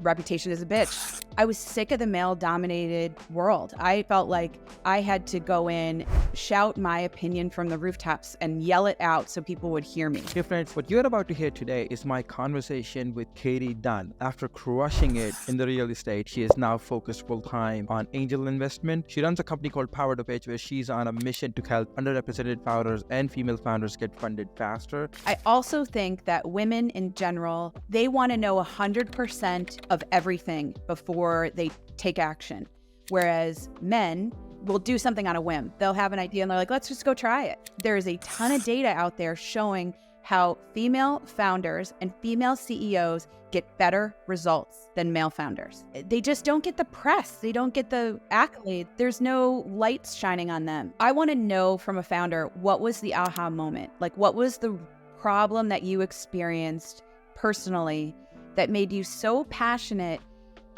reputation as a bitch. I was sick of the male-dominated world. I felt like I had to go in, shout my opinion from the rooftops, and yell it out so people would hear me. Hey friends, what you're about to hear today is my conversation with Katie Dunn. After crushing it in the real estate, she is now focused full-time on angel investment. She runs a company called Power to Pitch, where she's on a mission to help underrepresented founders and female founders get funded faster. I also think that women in general, they want to know 100% of everything before they take action. Whereas men will do something on a whim. They'll have an idea and they're like, let's just go try it. There's a ton of data out there showing how female founders and female CEOs get better results than male founders. They just don't get the press. They don't get the accolade. There's no lights shining on them. I want to know from a founder, what was the aha moment? Like, what was the problem that you experienced personally that made you so passionate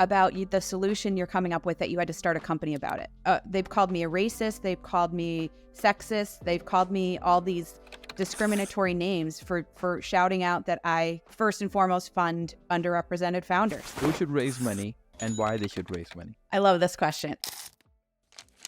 about the solution you're coming up with that you had to start a company about it? They've called me a racist. They've called me sexist. They've called me all these discriminatory names for shouting out that I first and foremost fund underrepresented founders. Who should raise money and why they should raise money? I love this question.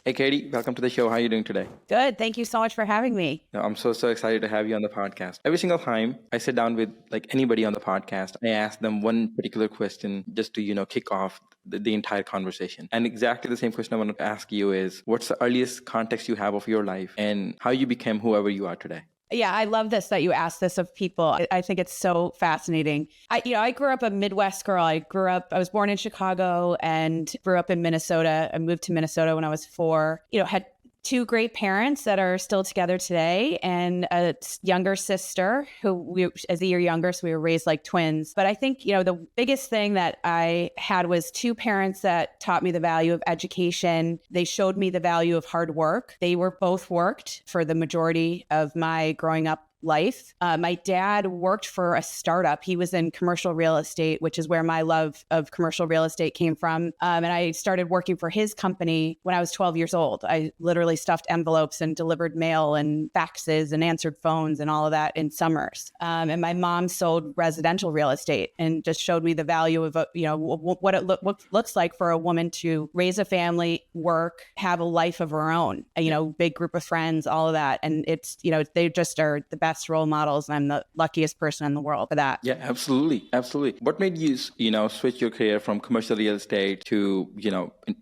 Hey, Katie, welcome to the show. How are you doing today? Good. Thank you so much for having me. No, I'm so excited to have you on the podcast. Every single time I sit down with anybody on the podcast, I ask them one particular question just to, kick off the entire conversation. And exactly the same question I want to ask you is, what's the earliest context you have of your life and how you became whoever you are today? Yeah, I love this that you asked this of people. I think it's so fascinating. I grew up a Midwest girl. I was born in Chicago and grew up in Minnesota. I moved to Minnesota when I was 4. Had 2 great parents that are still together today and a younger sister who is a year younger. So we were raised like twins. But I think, the biggest thing that I had was 2 parents that taught me the value of education. They showed me the value of hard work. They were both worked for the majority of my growing up life. My dad worked for a startup. He was in commercial real estate, which is where my love of commercial real estate came from. And I started working for his company when I was 12 years old. I literally stuffed envelopes and delivered mail and faxes and answered phones and all of that in summers. And my mom sold residential real estate and just showed me the value of, what it looks like for a woman to raise a family, work, have a life of her own, big group of friends, all of that. And it's, they just are the best role models, and I'm the luckiest person in the world for that. Yeah, absolutely. What made you, switch your career from commercial real estate to,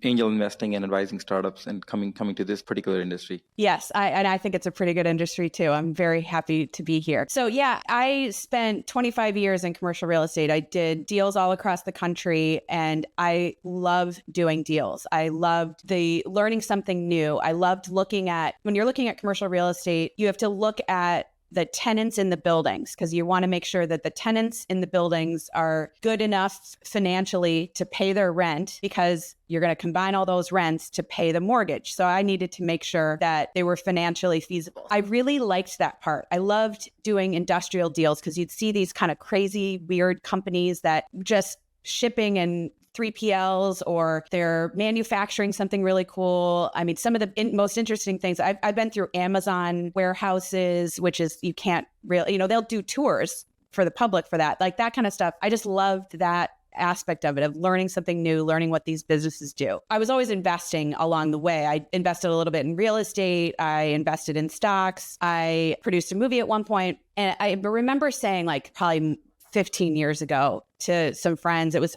angel investing and advising startups and coming to this particular industry? Yes, I think it's a pretty good industry too. I'm very happy to be here. So yeah, I spent 25 years in commercial real estate. I did deals all across the country, and I loved doing deals. I loved learning something new. I loved when you're looking at commercial real estate, you have to look at the tenants in the buildings, because you want to make sure that the tenants in the buildings are good enough financially to pay their rent, because you're going to combine all those rents to pay the mortgage. So I needed to make sure that they were financially feasible. I really liked that part. I loved doing industrial deals because you'd see these kind of crazy, weird companies that just shipping and 3PLs, or they're manufacturing something really cool. I mean, some of the most interesting things, I've been through Amazon warehouses, which is, you can't really, they'll do tours for the public for that, like that kind of stuff. I just loved that aspect of it, of learning something new, learning what these businesses do. I was always investing along the way. I invested a little bit in real estate. I invested in stocks. I produced a movie at one point. And I remember saying, probably 15 years ago to some friends, it was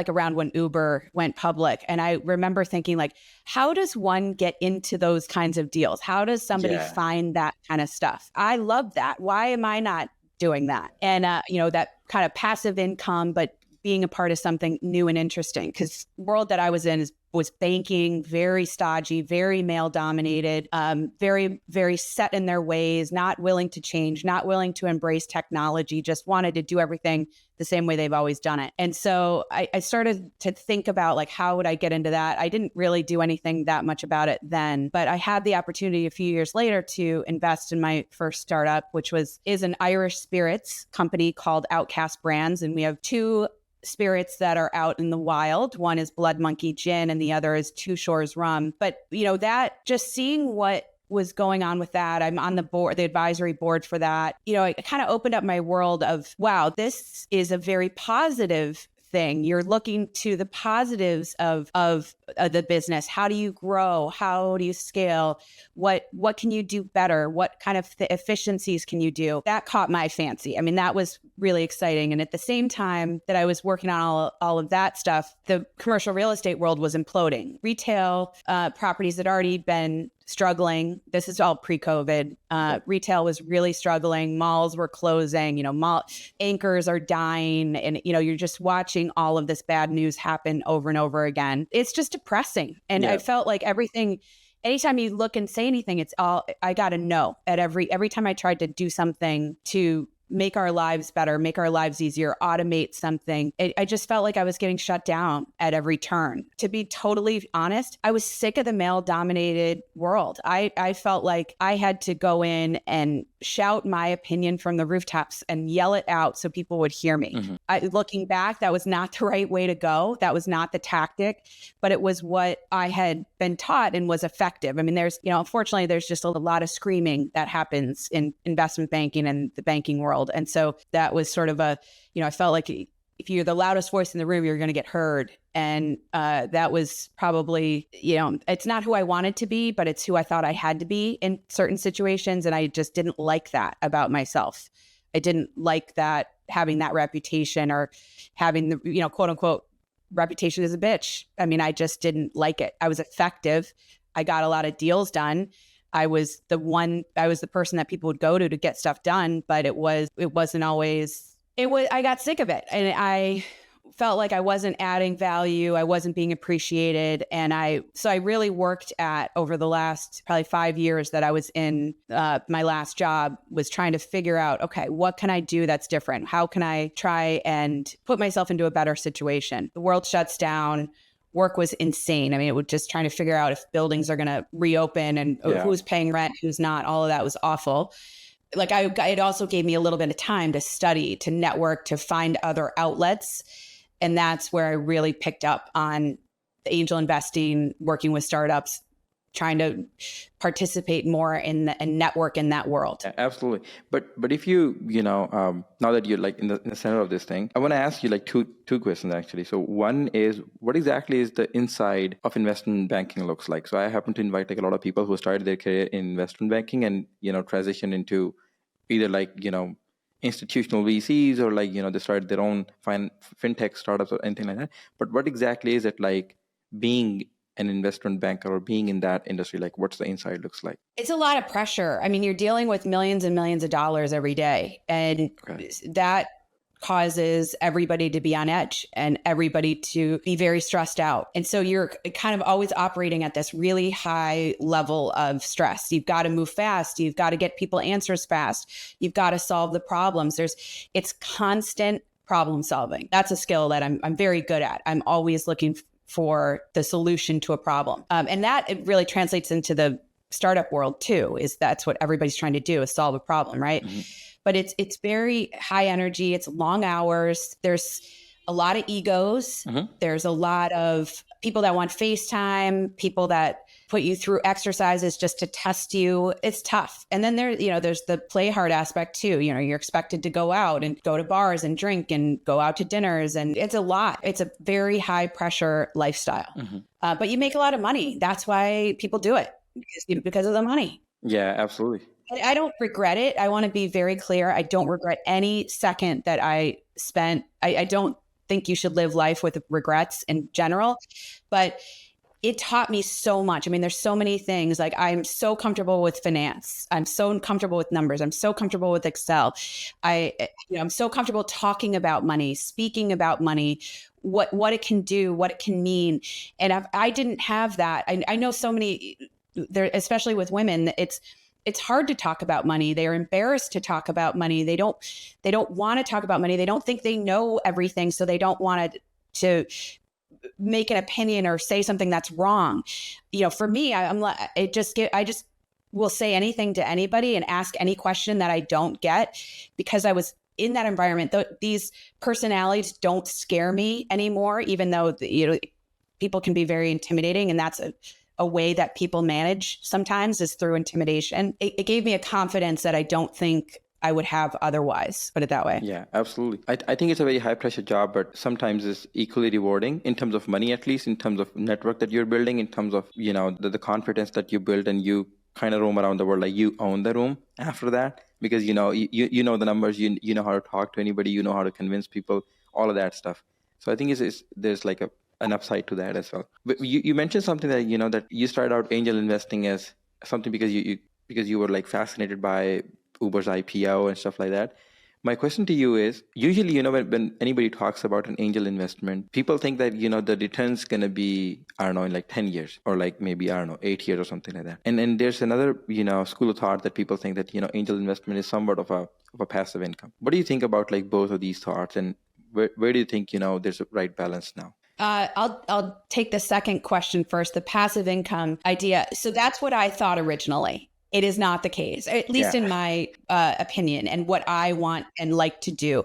around when Uber went public. And I remember thinking, how does one get into those kinds of deals? How does somebody find that kind of stuff? I love that. Why am I not doing that? And, that kind of passive income, but being a part of something new and interesting, because the world that I was in was banking, very stodgy, very male dominated, very, very set in their ways, not willing to change, not willing to embrace technology, just wanted to do everything the same way they've always done it. And so I started to think about how would I get into that? I didn't really do anything that much about it then, but I had the opportunity a few years later to invest in my first startup, which is an Irish spirits company called Outcast Brands. And we have 2 spirits that are out in the wild. One is Blood Monkey Gin and the other is Two Shores Rum. But, that just seeing what was going on with that, I'm on the advisory board for that. It kind of opened up my world of, wow, this is a very positive thing. You're looking to the positives of the business. How do you grow? How do you scale? What can you do better? What kind of efficiencies can you do? That caught my fancy. I mean, that was really exciting. And at the same time that I was working on all of that stuff, the commercial real estate world was imploding. Retail properties had already been struggling. This is all pre-COVID. Retail was really struggling. Malls were closing. Mall anchors are dying, and you're just watching all of this bad news happen over and over again. It's just depressing, and I felt like everything. Anytime you look and say anything, it's all I got to know. At every time I tried to do something to make our lives better, make our lives easier, automate something, I just felt like I was getting shut down at every turn. To be totally honest, I was sick of the male-dominated world. I felt like I had to go in and shout my opinion from the rooftops and yell it out so people would hear me. Mm-hmm. Looking back, that was not the right way to go. That was not the tactic, but it was what I had been taught and was effective. I mean, unfortunately, there's just a lot of screaming that happens in investment banking and the banking world. And so that was sort of I felt like if you're the loudest voice in the room, you're going to get heard. And that was probably, it's not who I wanted to be, but it's who I thought I had to be in certain situations. And I just didn't like that about myself. I didn't like that, having that reputation or having the, quote unquote, reputation as a bitch. I mean, I just didn't like it. I was effective. I got a lot of deals done. I was the person that people would go to get stuff done, but it wasn't always, I got sick of it. And I felt like I wasn't adding value. I wasn't being appreciated. And so I really worked at, over the last probably 5 years that I was in my last job, was trying to figure out, okay, what can I do that's different? How can I try and put myself into a better situation? The world shuts down. Work was insane. I mean, it was just trying to figure out if buildings are going to reopen and who's paying rent, who's not. All of that was awful. Like it also gave me a little bit of time to study, to network, to find other outlets. And that's where I really picked up on the angel investing, working with startups, trying to participate more in and network in that world. Absolutely. But if you, now that you're like in the center of this thing, I want to ask you like two questions actually. So one is, what exactly is the inside of investment banking looks like? So I happen to invite like a lot of people who started their career in investment banking and, transition into either like, institutional VCs or like, they started their own fintech startups or anything like that. But what exactly is it like being an investment banker or being in that industry? Like, what's the inside looks like? It's a lot of pressure. I mean, you're dealing with millions and millions of dollars every day. And that causes everybody to be on edge and everybody to be very stressed out. And so you're kind of always operating at this really high level of stress. You've got to move fast. You've got to get people answers fast. You've got to solve the problems. It's constant problem solving. That's a skill that I'm very good at. I'm always looking for the solution to a problem. And that it really translates into the startup world too, that's what everybody's trying to do, is solve a problem, right? Mm-hmm. But it's very high energy. It's long hours. There's a lot of egos. Mm-hmm. There's a lot of people that want FaceTime, people that put you through exercises just to test you. It's tough. And then there's the play hard aspect too. You're expected to go out and go to bars and drink and go out to dinners. And it's a lot. It's a very high pressure lifestyle. Mm-hmm. But you make a lot of money. That's why people do it, because of the money. Yeah, absolutely. I don't regret it. I want to be very clear. I don't regret any second that I spent. I don't think you should live life with regrets in general, but it taught me so much. I mean, there's so many things. Like, I'm so comfortable with finance. I'm so comfortable with numbers. I'm so comfortable with Excel. I'm so comfortable talking about money, speaking about money, what it can do, what it can mean. And I didn't have that. I know so many there, especially with women, it's hard to talk about money. They're embarrassed to talk about money. They don't want to talk about money. They don't think they know everything. So they don't want to make an opinion or say something that's wrong. For me, I just will say anything to anybody and ask any question that I don't get, because I was in that environment. These personalities don't scare me anymore, even though people can be very intimidating, and that's a way that people manage sometimes is through intimidation. It gave me a confidence that I don't think I would have otherwise, put it that way. Yeah, absolutely. I think it's a very high pressure job, but sometimes it's equally rewarding in terms of money, at least in terms of network that you're building, in terms of, the confidence that you build, and you kind of roam around the world like you own the room after that, because you know the numbers, you know how to talk to anybody, you know how to convince people, all of that stuff. So I think there's like an upside to that as well. But you mentioned something that that you started out angel investing as something because you were like fascinated by Uber's IPO and stuff like that. My question to you is, usually, when anybody talks about an angel investment, people think that, the return's going to be, I don't know, in like 10 years or like maybe, I don't know, 8 years or something like that. And then there's another, school of thought that people think that, angel investment is somewhat of a passive income. What do you think about like both of these thoughts, and where do you think, there's a right balance now? I'll take the second question first, the passive income idea. So that's what I thought originally. It is not the case, at least in my opinion, and what I want and like to do.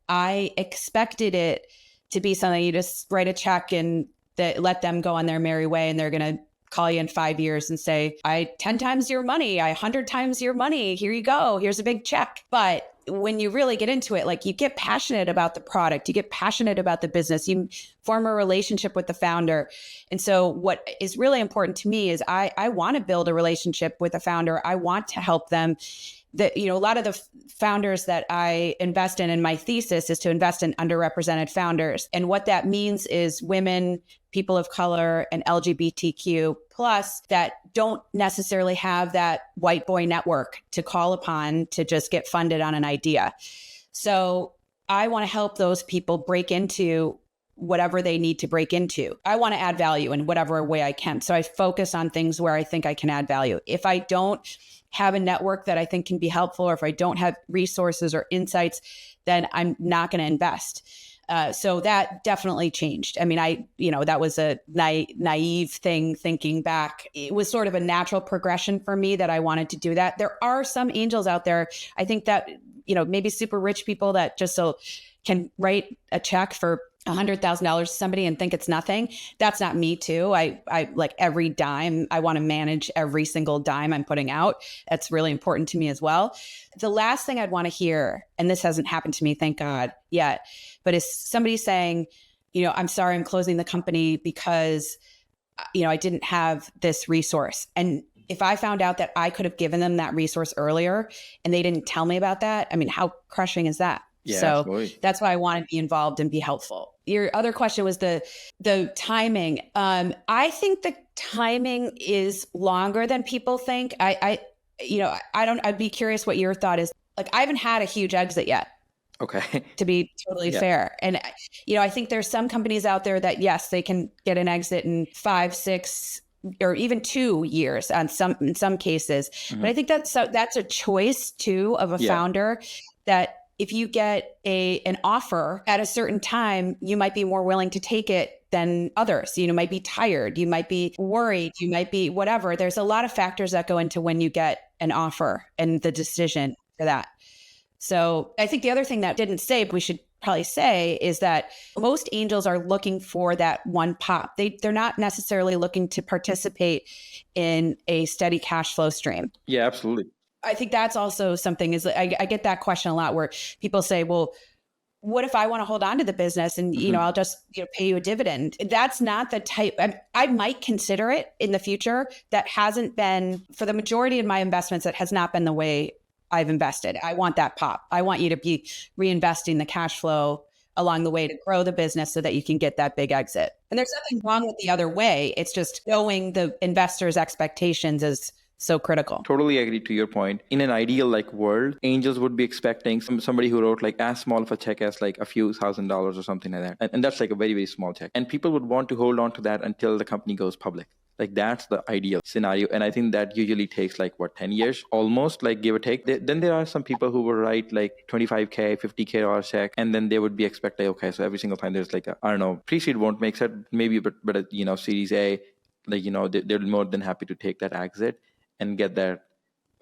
I expected it to be something you just write a check and let them go on their merry way, and they're going to call you in 5 years and say, I 10 times your money, I 100 times your money. Here you go. Here's a big check. But when you really get into it, like you get passionate about the product, you get passionate about the business, you form a relationship with the founder. And so what is really important to me is I want to build a relationship with the founder. I want to help them. A lot of the founders that I invest in my thesis is to invest in underrepresented founders. And what that means is women, people of color, and LGBTQ plus that don't necessarily have that white boy network to call upon to just get funded on an idea. So I want to help those people break into whatever they need to break into. I want to add value in whatever way I can. So I focus on things where I think I can add value. If I don't have a network that I think can be helpful, or if I don't have resources or insights, then I'm not going to invest. So that definitely changed. I mean, that was a naive thing thinking back. It was sort of a natural progression for me that I wanted to do that. There are some angels out there, I think that, maybe super rich people that just can write a check for $100,000 to somebody and think it's nothing. That's not me too. I like every dime. I want to manage every single dime I'm putting out. That's really important to me as well. The last thing I'd want to hear, and this hasn't happened to me, thank God, yet, but is somebody saying, I'm sorry, I'm closing the company because, I didn't have this resource. And if I found out that I could have given them that resource earlier and they didn't tell me about that, I mean, how crushing is that? Yeah, so absolutely. That's why I want to be involved and be helpful. Your other question was the timing. I think the timing is longer than people think. I'd be curious what your thought is. Like, I haven't had a huge exit yet. Okay. To be totally fair. And, I think there's some companies out there that, yes, they can get an exit in 5, 6, or even 2 years in some cases. Mm-hmm. But I think that's a choice too of a founder, that if you get an offer at a certain time, you might be more willing to take it than others. You might be tired, you might be worried, you might be whatever. There's a lot of factors that go into when you get an offer and the decision for that. So I think the other thing that didn't say, but we should probably say, is that most angels are looking for that one pop. They're not necessarily looking to participate in a steady cash flow stream. Yeah, absolutely. I think that's also something is I get that question a lot where people say, well, what if I want to hold on to the business and, I'll just, pay you a dividend? That's not the type. I might consider it in the future. That hasn't been, for the majority of my investments, that has not been the way I've invested. I want that pop. I want you to be reinvesting the cash flow along the way to grow the business so that you can get that big exit. And there's nothing wrong with the other way. It's just knowing the investor's expectations is so critical. Totally agree to your point. In an ideal world, angels would be expecting somebody who wrote as small of a check as a few $1,000s or something like that. And that's a very, very small check. And people would want to hold on to that until the company goes public. That's the ideal scenario. And I think that usually takes 10 years, almost give or take. Then there are some people who will write $25K, $50K check. And then they would be expecting, okay, so every single time there's pre-seed won't make sense, maybe, but Series A, they're more than happy to take that exit and get that,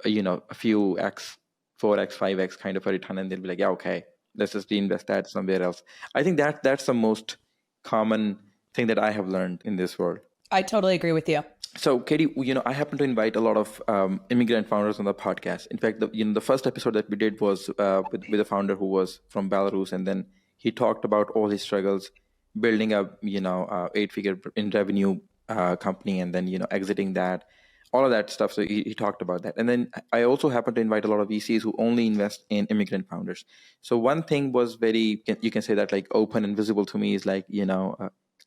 a few X, 4X, 5X kind of a return. And they'll be yeah, okay, let's just reinvest that somewhere else. I think that's the most common thing that I have learned in this world. I totally agree with you. So, Katie, I happen to invite a lot of immigrant founders on the podcast. In fact, the first episode that we did was with a founder who was from Belarus, and then he talked about all his struggles building a 8-figure in revenue company, and then exiting that, all of that stuff. So he talked about that, and then I also happen to invite a lot of VCs who only invest in immigrant founders. So one thing was very, you can say that like open and visible to me is like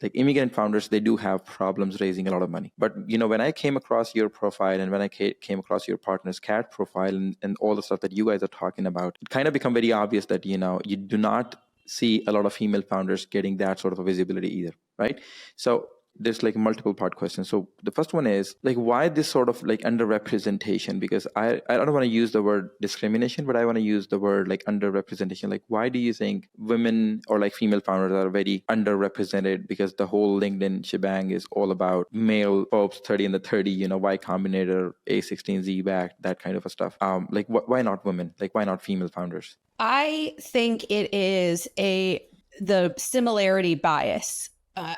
like immigrant founders, they do have problems raising a lot of money. But when I came across your profile and when I came across your partner's cat profile and all the stuff that you guys are talking about, it kind of become very obvious that you do not see a lot of female founders getting that sort of a visibility either, right? So there's like multiple part questions. So the first one is like, why this sort of like underrepresentation? Because I don't want to use the word discrimination, but I want to use the word like underrepresentation. Like, why do you think women or like female founders are very underrepresented? Because the whole LinkedIn shebang is all about male folks, 30 and the 30, Y Combinator, A16Z back, that kind of a stuff. Like why not women? Like why not female founders? I think it is the similarity bias.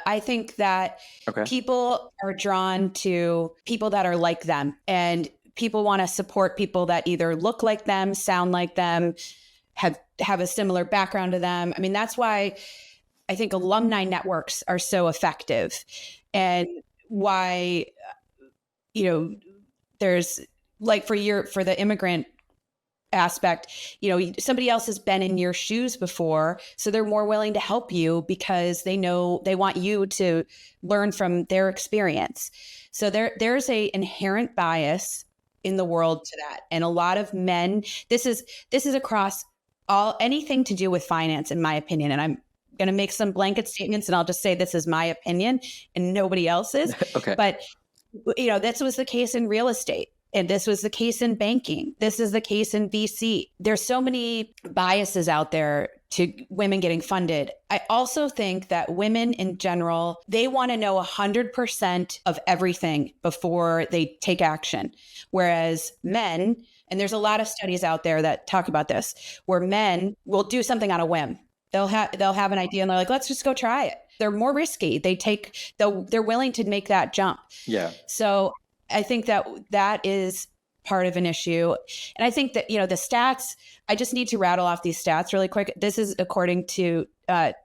I think that people are drawn to people that are like them, and people want to support people that either look like them, sound like them, have a similar background to them. I mean, that's why I think alumni networks are so effective, and why, there's like for the immigrant aspect, somebody else has been in your shoes before, so they're more willing to help you because they know they want you to learn from their experience. So there's a inherent bias in the world to that. And a lot of men, this is across anything to do with finance, in my opinion. And I'm going to make some blanket statements and I'll just say this is my opinion and nobody else's. Okay. But this was the case in real estate. And this was the case in banking. This is the case in VC. There's so many biases out there to women getting funded. I also think that women in general, they want to know 100% of everything before they take action. Whereas men, and there's a lot of studies out there that talk about this, where men will do something on a whim. They'll have an idea and they're like, let's just go try it. They're more risky. They're willing to make that jump. Yeah. So I think that is part of an issue. And I think that, the stats, I just need to rattle off these stats really quick. This is according to TechCrunch.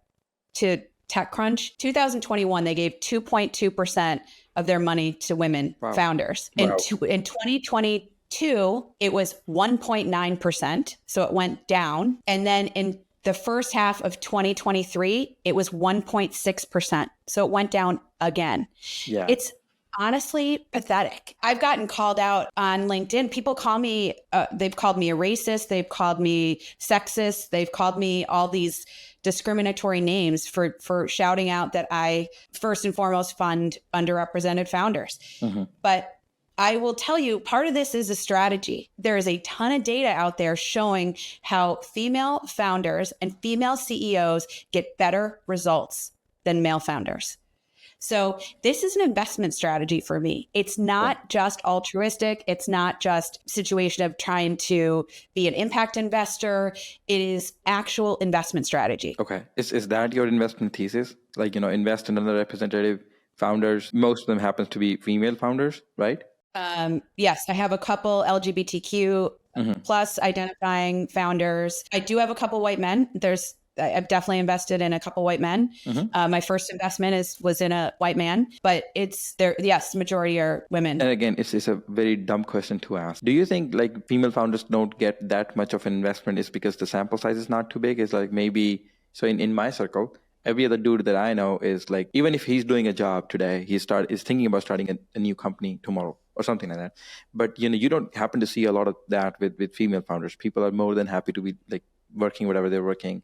2021, they gave 2.2% of their money to women founders. In 2022, it was 1.9%. So it went down. And then in the first half of 2023, it was 1.6%. So it went down again. Yeah. It's honestly pathetic. I've gotten called out on LinkedIn. People call me, they've called me a racist. They've called me sexist. They've called me all these discriminatory names for shouting out that I first and foremost fund underrepresented founders. Mm-hmm. But I will tell you, part of this is a strategy. There is a ton of data out there showing how female founders and female CEOs get better results than male founders. So this is an investment strategy for me. It's not just altruistic. It's not just a situation of trying to be an impact investor. It is actual investment strategy. Okay. Is that your investment thesis? Like, invest in underrepresented founders. Most of them happens to be female founders, right? Yes, I have a couple LGBTQ plus identifying founders. I do have a couple white men. I've definitely invested in a couple white men. Mm-hmm. My first investment was in a white man, but the majority are women. And again, it's a very dumb question to ask. Do you think like female founders don't get that much of an investment is because the sample size is not too big? It's like maybe, so in my circle, every other dude that I know is like, even if he's doing a job today, is thinking about starting a new company tomorrow or something like that. But, you don't happen to see a lot of that with female founders. People are more than happy to be like working whatever they're working.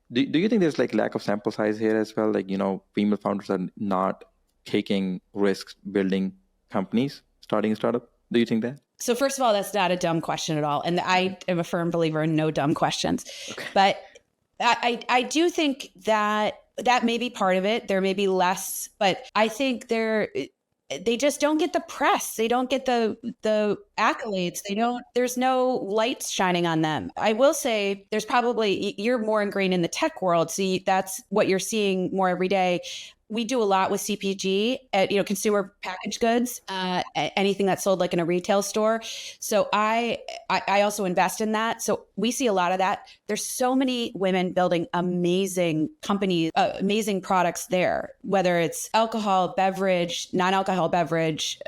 Do you think there's like lack of sample size here as well? Like, female founders are not taking risks building companies, starting a startup. Do you think that? So first of all, that's not a dumb question at all. And I am a firm believer in no dumb questions. Okay. But I do think that may be part of it. There may be less, but I think they just don't get the press. They don't get the accolades. There's no lights shining on them. I will say you're more ingrained in the tech world. So that's what you're seeing more every day. we do a lot with CPG, consumer packaged goods, anything that's sold like in a retail store. So I also invest in that. So we see a lot of that. There's so many women building amazing companies, amazing products there, whether it's alcohol, beverage, non-alcohol beverage,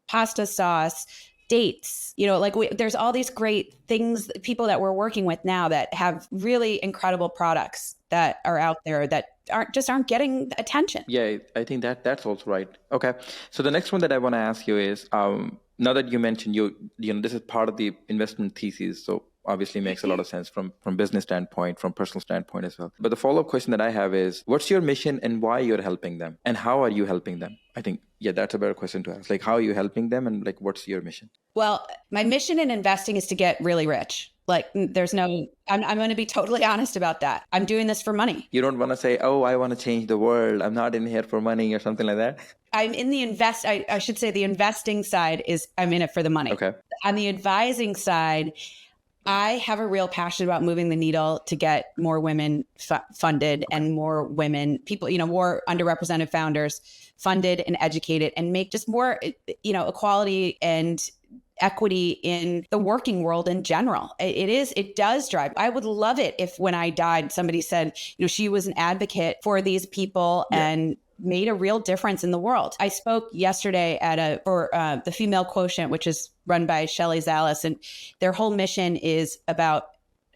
pasta sauce, dates, there's all these great things, people that we're working with now that have really incredible products that are out there that aren't getting attention. Yeah, I think that's also right. Okay. So the next one that I want to ask you is, now that you mentioned this is part of the investment thesis, so obviously makes a lot of sense from business standpoint, from personal standpoint as well. But the follow-up question that I have is, what's your mission and why you're helping them? And how are you helping them? I think, that's a better question to ask. Like, how are you helping them and like, what's your mission? Well, my mission in investing is to get really rich. Like I'm going to be totally honest about that. I'm doing this for money. You don't want to say, oh, I want to change the world. I'm not in here for money or something like that. I'm in the I should say the investing side is I'm in it for the money. Okay. On the advising side, I have a real passion about moving the needle to get more women funded and more women, people, more underrepresented founders funded and educated and make just more, equality and equity in the working world in general. It does drive. I would love it if when I died, somebody said, she was an advocate for these people and made a real difference in the world. I spoke yesterday for the Female Quotient, which is run by Shelley Zallis, and their whole mission is about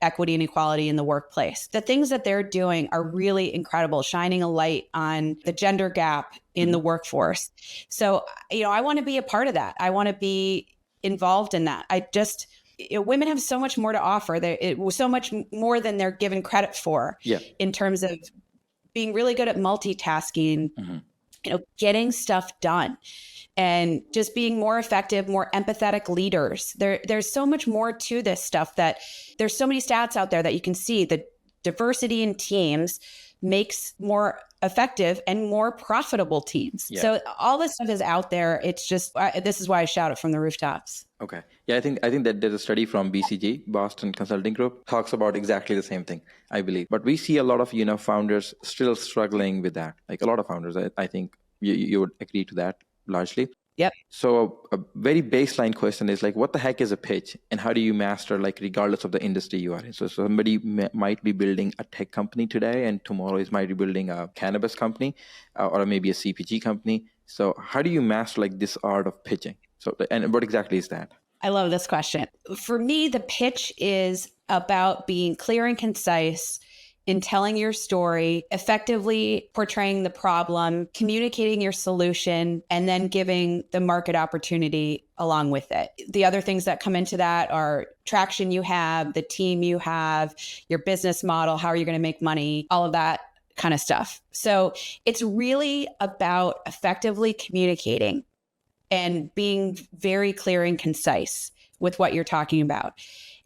equity and equality in the workplace. The things that they're doing are really incredible, shining a light on the gender gap in the workforce. So, I want to be a part of that. I want to be involved in that. Women have so much more to offer. It was so much more than they're given credit for in terms of being really good at multitasking, getting stuff done and just being more effective, more empathetic leaders. There's so much more to this stuff that there's so many stats out there that you can see. The diversity in teams makes more effective and more profitable teams. Yeah. So all this stuff is out there. It's just, this is why I shout it from the rooftops. Okay. Yeah, I think that there's a study from BCG, Boston Consulting Group, talks about exactly the same thing, I believe. But we see a lot of, founders still struggling with that. Like a lot of founders, I think you would agree to that largely. Yep. So a very baseline question is like, what the heck is a pitch and how do you master, like, regardless of the industry you are in? So somebody might be building a tech company today and tomorrow might be building a cannabis company or maybe a CPG company. So how do you master like this art of pitching? So, and what exactly is that? I love this question. For me, the pitch is about being clear and concise in telling your story, effectively portraying the problem, communicating your solution, and then giving the market opportunity along with it. The other things that come into that are traction you have, the team you have, your business model, how are you going to make money, all of that kind of stuff. So it's really about effectively communicating and being very clear and concise with what you're talking about.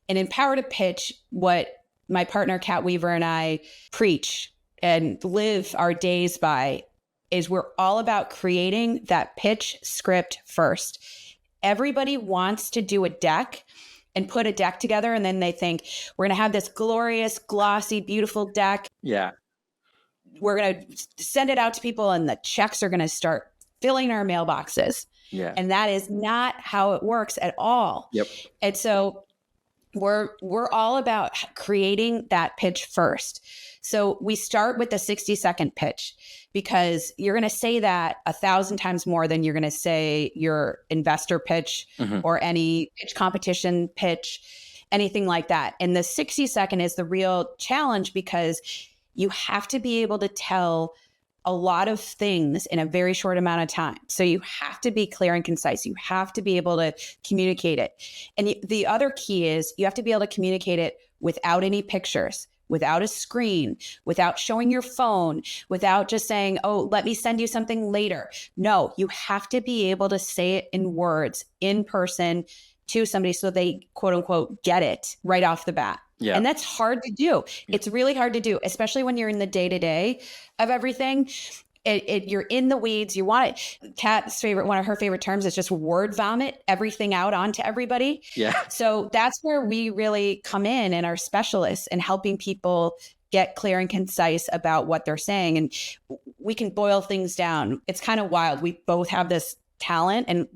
And in Power to Pitch, what my partner, Kat Weaver, and I preach and live our days by is we're all about creating that pitch script first. Everybody wants to do a deck and put a deck together, and then they think, we're going to have this glorious, glossy, beautiful deck. Yeah. We're going to send it out to people, and the checks are going to start filling our mailboxes. Yeah. And that is not how it works at all. Yep. And so we're all about creating that pitch first. So we start with the 60-second pitch because you're going to say that 1,000 times more than you're going to say your investor pitch or any pitch competition pitch, anything like that. And the 60-second is the real challenge because you have to be able to tell a lot of things in a very short amount of time. So you have to be clear and concise. You have to be able to communicate it. And the other key is you have to be able to communicate it without any pictures, without a screen, without showing your phone, without just saying, oh, let me send you something later. No, you have to be able to say it in words, in person to somebody so they, quote unquote, get it right off the bat. Yeah. And that's hard to do. Yeah. It's really hard to do, especially when you're in the day-to-day of everything. You're in the weeds. You want it. Kat's one of her favorite terms is just word vomit everything out onto everybody. Yeah. So that's where we really come in and are specialists in helping people get clear and concise about what they're saying. And we can boil things down. It's kind of wild. We both have this talent, and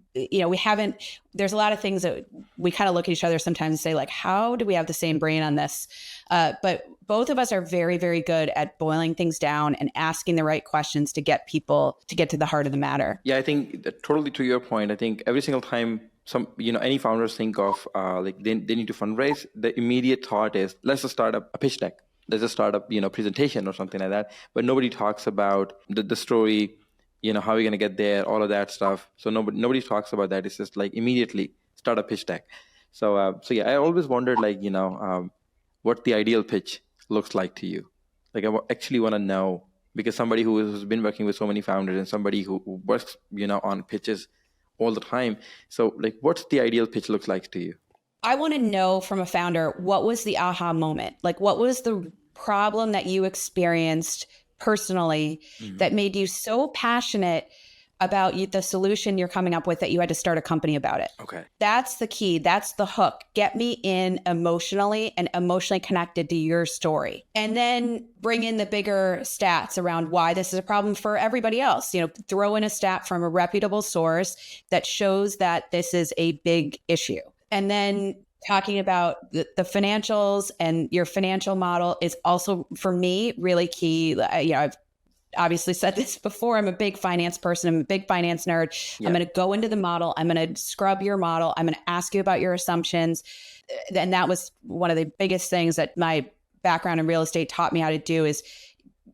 there's a lot of things that we kind of look at each other sometimes and say, like, how do we have the same brain on this? But both of us are very, very good at boiling things down and asking the right questions to get people to get to the heart of the matter. Yeah, I think totally to your point. I think every single time any founders think of they need to fundraise, the immediate thought is, let's just start up a pitch deck. Let's just start up, presentation or something like that. But nobody talks about the story, how are we going to get there, all of that stuff. So nobody talks about that. It's just like immediately start a pitch deck. So yeah, I always wondered, what the ideal pitch looks like to you. Like, I actually want to know, because somebody who's been working with so many founders and somebody who works, on pitches all the time. So, like, what's the ideal pitch looks like to you? I want to know from a founder, what was the aha moment? Like, what was the problem that you experienced personally that made you so passionate about the solution you're coming up with that you had to start a company about it? Okay. That's the key. That's the hook. Get me in emotionally and emotionally connected to your story. And then bring in the bigger stats around why this is a problem for everybody else. Throw in a stat from a reputable source that shows that this is a big issue. And then talking about the financials and your financial model is also, for me, really key. I've obviously said this before. I'm a big finance person. I'm a big finance nerd. Yeah. I'm going to go into the model. I'm going to scrub your model. I'm going to ask you about your assumptions. And that was one of the biggest things that my background in real estate taught me how to do, is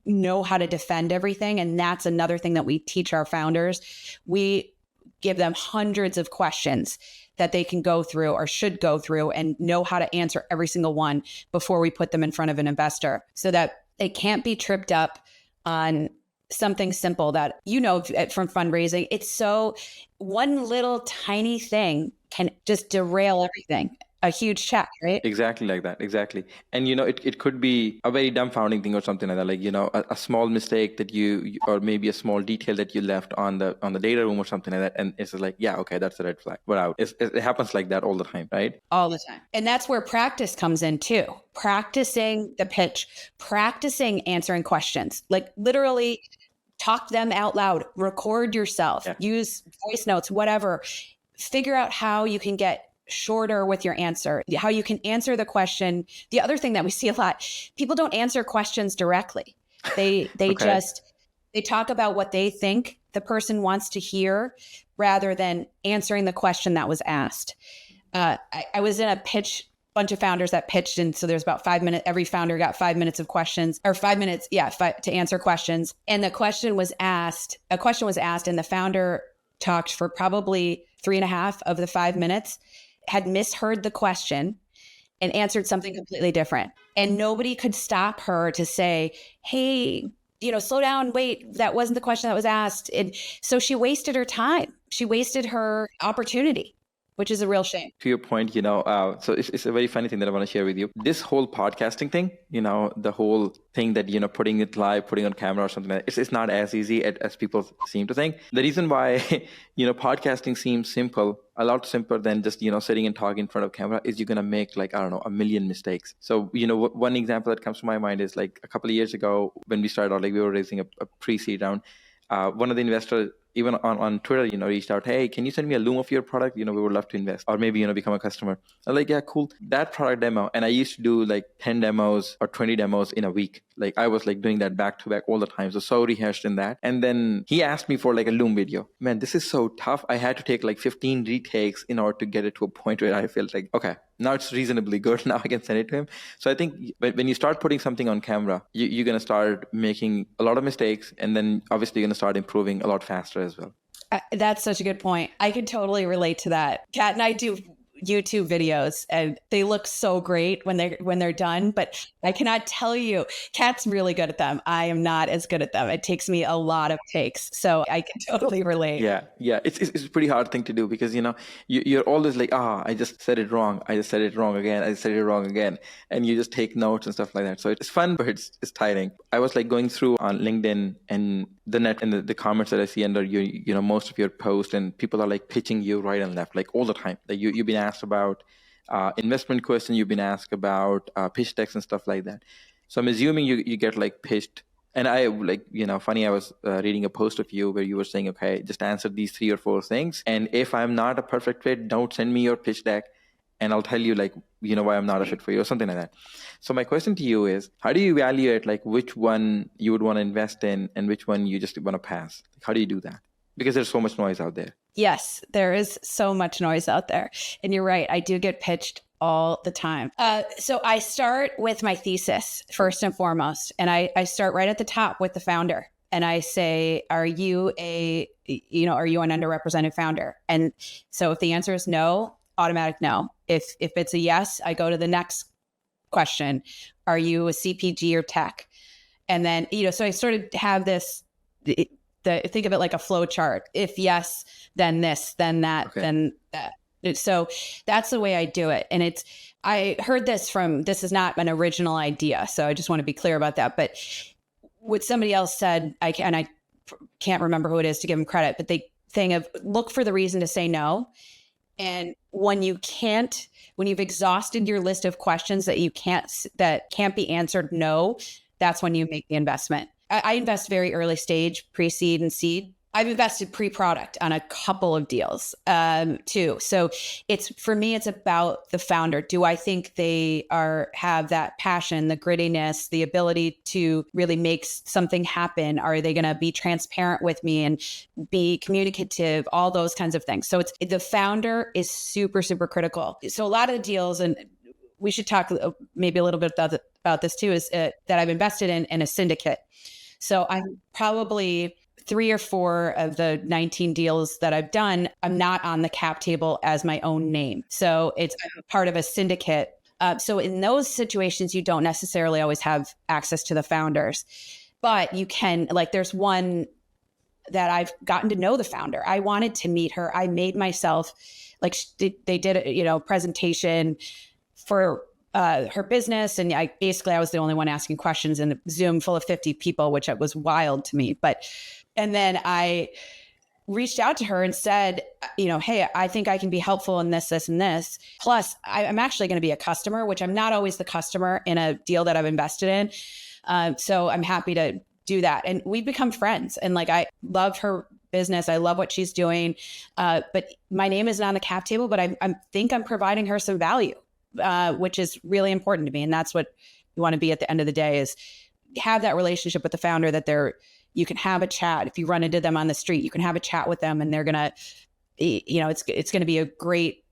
know how to defend everything. And that's another thing that we teach our founders. We give them hundreds of questions that they can go through or should go through and know how to answer every single one before we put them in front of an investor, so that they can't be tripped up on something simple that, from fundraising. It's so one little tiny thing can just derail everything. A huge check, right? Exactly like that. Exactly. And, it could be a very dumbfounding thing or something like that. Like, a small mistake that or maybe a small detail that you left on the data room or something like that. And it's just like, yeah, okay, that's a red flag. We're out. It happens like that all the time, right? All the time. And that's where practice comes in too. Practicing the pitch, practicing answering questions, like literally talk them out loud, record yourself, use voice notes, whatever. Figure out how you can get shorter with your answer, how you can answer the question. The other thing that we see a lot, people don't answer questions directly. They okay. They talk about what they think the person wants to hear rather than answering the question that was asked. I was in a pitch, bunch of founders that pitched, and so there's about 5 minutes. Every founder got 5 minutes of questions, or 5 minutes, to answer questions. And a question was asked, and the founder talked for probably 3.5 of the 5 minutes, had misheard the question and answered something completely different. And nobody could stop her to say, hey, slow down, wait, that wasn't the question that was asked. And so she wasted her time. She wasted her opportunity, which is a real shame. To your point, so it's a very funny thing that I want to share with you. This whole podcasting thing, the whole thing that, putting it live, putting on camera or something like that, it's not as easy as people seem to think. The reason why, podcasting seems simple, a lot simpler than just, sitting and talking in front of camera, is you're going to make a million mistakes. So, one example that comes to my mind is like a couple of years ago when we started out, like we were raising a pre-seed round. One of the investors, even on Twitter, reached out, hey, can you send me a Loom of your product? We would love to invest, or maybe, become a customer. I'm like, yeah, cool. That product demo. And I used to do like 10 demos or 20 demos in a week. Like I was like doing that back to back all the time. So rehearsed in that. And then he asked me for like a Loom video. Man, this is so tough. I had to take like 15 retakes in order to get it to a point where I felt like, okay, now it's reasonably good. Now I can send it to him. So I think when you start putting something on camera, you're going to start making a lot of mistakes. And then obviously you're going to start improving a lot faster as well. That's such a good point. I can totally relate to that. Kat and I do YouTube videos, and they look so great when they're done, but I cannot tell you, Kat's really good at them. I am not as good at them. It takes me a lot of takes, so I can totally relate. Yeah. It's a pretty hard thing to do, because you're always like, I just said it wrong. I just said it wrong again. I said it wrong again, and you just take notes and stuff like that. So it's fun, but it's tiring. I was like going through on LinkedIn and the net and the comments that I see under your most of your posts, and people are like pitching you right and left, like all the time. Like you've been asked about investment questions, you've been asked about pitch decks and stuff like that. So I'm assuming you get like pitched. And I like, funny, I was reading a post of you where you were saying, okay, just answer these 3 or 4 things. And if I'm not a perfect fit, don't send me your pitch deck. And I'll tell you like, why I'm not a fit for you or something like that. So my question to you is, how do you evaluate like which one you would want to invest in and which one you just want to pass? Like, how do you do that? Because there's so much noise out there. Yes, there is so much noise out there. And you're right. I do get pitched all the time. So I start with my thesis first and foremost. And I start right at the top with the founder. And I say, are you an underrepresented founder? And so if the answer is no, automatic no. If it's a yes, I go to the next question. Are you a CPG or tech? And then, so I sort of have this, think of it like a flow chart. If yes, then this, then that, okay, then that. So that's the way I do it. And I heard this is not an original idea. So I just want to be clear about that. But what somebody else said, I can't remember who it is to give them credit, but the thing of look for the reason to say no. And when you've exhausted your list of questions that can't be answered no, that's when you make the investment. I invest very early stage, pre-seed and seed. I've invested pre-product on a couple of deals too. So for me, it's about the founder. Do I think they have that passion, the grittiness, the ability to really make something happen? Are they going to be transparent with me and be communicative? All those kinds of things. So the founder is super, super critical. So a lot of the deals, and we should talk maybe a little bit about this too, is that I've invested in a syndicate. So I'm probably 3 or 4 of the 19 deals that I've done, I'm not on the cap table as my own name. So I'm part of a syndicate. So in those situations, you don't necessarily always have access to the founders, but you can, like there's one that I've gotten to know the founder. I wanted to meet her. I made myself, like they did a presentation for her business. And I was the only one asking questions in a Zoom full of 50 people, which was wild to me. And then I reached out to her and said, hey, I think I can be helpful in this, and this. Plus, I'm actually going to be a customer, which I'm not always the customer in a deal that I've invested in. So I'm happy to do that. And we've become friends. And like, I love her business. I love what she's doing. But my name isn't on the cap table, but I think I'm providing her some value, which is really important to me. And that's what you want to be at the end of the day, is have that relationship with the founder that you can have a chat. If you run into them on the street, you can have a chat with them, and they're going to, it's going to be a great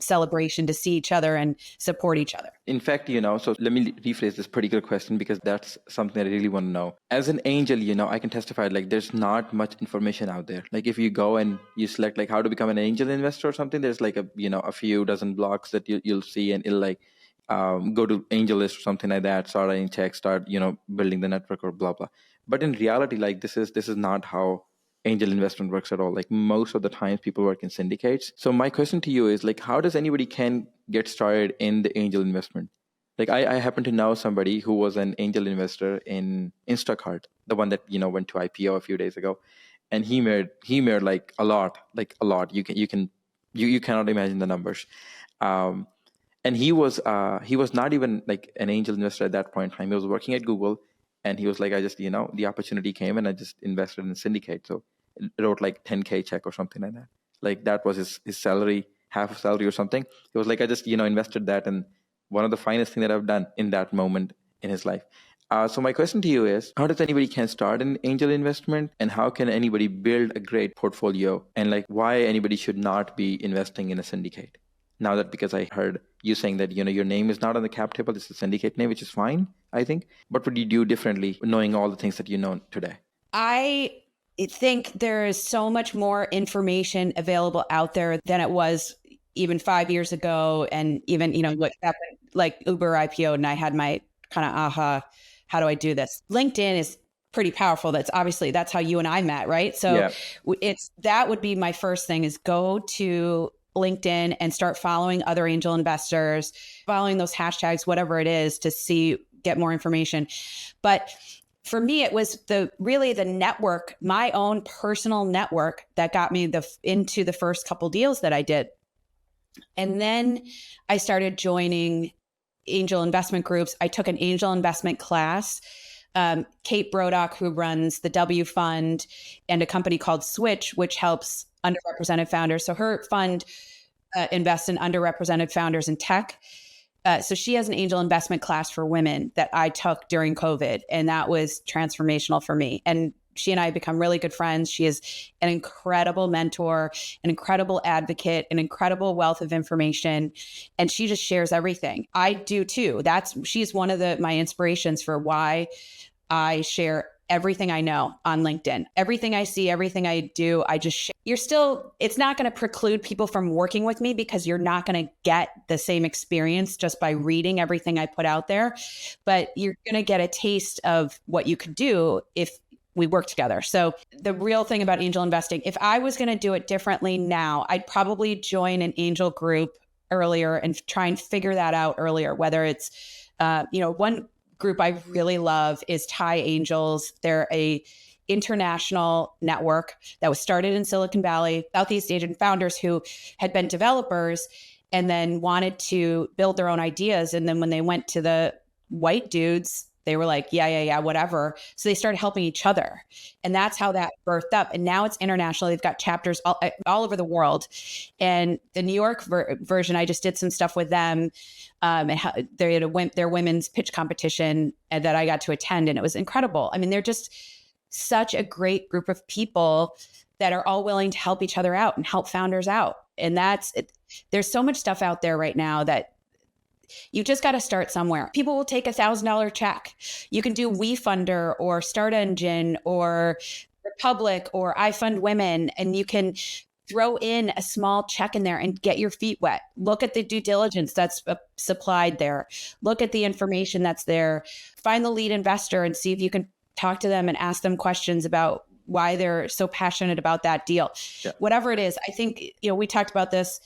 celebration to see each other and support each other. In fact, so let me rephrase this particular question, because that's something I really want to know. As an angel, I can testify, like there's not much information out there. Like if you go and you select like how to become an angel investor or something, there's like a few dozen blogs that you'll see, and it'll like go to AngelList or something like that, start writing checks, start, building the network or blah, blah. But in reality, like this is not how angel investment works at all. Like most of the times people work in syndicates. So my question to you is like, how does anybody can get started in the angel investment? Like I happen to know somebody who was an angel investor in Instacart, the one that, went to IPO a few days ago. And he made like a lot. You cannot imagine the numbers. And he was not even like an angel investor at that point in time. He was working at Google. And he was like, I just, the opportunity came and I just invested in a syndicate. So it wrote like 10K check or something like that. Like that was his salary, half of salary or something. He was like, I just, invested that. And one of the finest thing that I've done in that moment in his life. So my question to you is, how does anybody can start an angel investment, and how can anybody build a great portfolio, and like why anybody should not be investing in a syndicate? Now that, because I heard you saying that, your name is not on the cap table, it's a syndicate name, which is fine, I think. What would you do differently knowing all the things that you know today? I think there is so much more information available out there than it was even 5 years ago. And even, what happened, like Uber IPO, and I had my kind of, how do I do this? LinkedIn is pretty powerful. That's how you and I met, right? So yeah. That would be my first thing, is go to LinkedIn and start following other angel investors, following those hashtags, whatever it is, to get more information. But for me, it was the network, my own personal network, that got me into the first couple deals that I did. And then I started joining angel investment groups. I took an angel investment class. Kate Brodock, who runs the W Fund and a company called Switch, which helps underrepresented founders. So her fund invests in underrepresented founders in tech. So she has an angel investment class for women that I took during COVID, and that was transformational for me. And she and I have become really good friends. She is an incredible mentor, an incredible advocate, an incredible wealth of information, and she just shares everything. I do too. She's one of my inspirations for why I share everything I know on LinkedIn. Everything I see, everything I do, I just share. It's not going to preclude people from working with me because you're not going to get the same experience just by reading everything I put out there. But you're going to get a taste of what you could do if we work together. So the real thing about angel investing, if I was going to do it differently now, I'd probably join an angel group earlier and try and figure that out earlier, whether it's, one group I really love is Thai Angels. They're a international network that was started in Silicon Valley, Southeast Asian founders who had been developers and then wanted to build their own ideas. And then when they went to the white dudes, they were like, yeah, whatever. So they started helping each other. And that's how that birthed up. And now it's international. They've got chapters all over the world. And the New York version, I just did some stuff with them. And they had their women's pitch competition that I got to attend. And it was incredible. I mean, they're just such a great group of people that are all willing to help each other out and help founders out. And there's so much stuff out there right now that you just got to start somewhere. People will take $1,000 check. You can do WeFunder or Start Engine or Republic or iFund Women, and you can throw in a small check in there and get your feet wet. Look at the due diligence that's supplied there. Look at the information that's there. Find the lead investor and see if you can talk to them and ask them questions about why they're so passionate about that deal. Yeah. Whatever it is, I think, we talked about this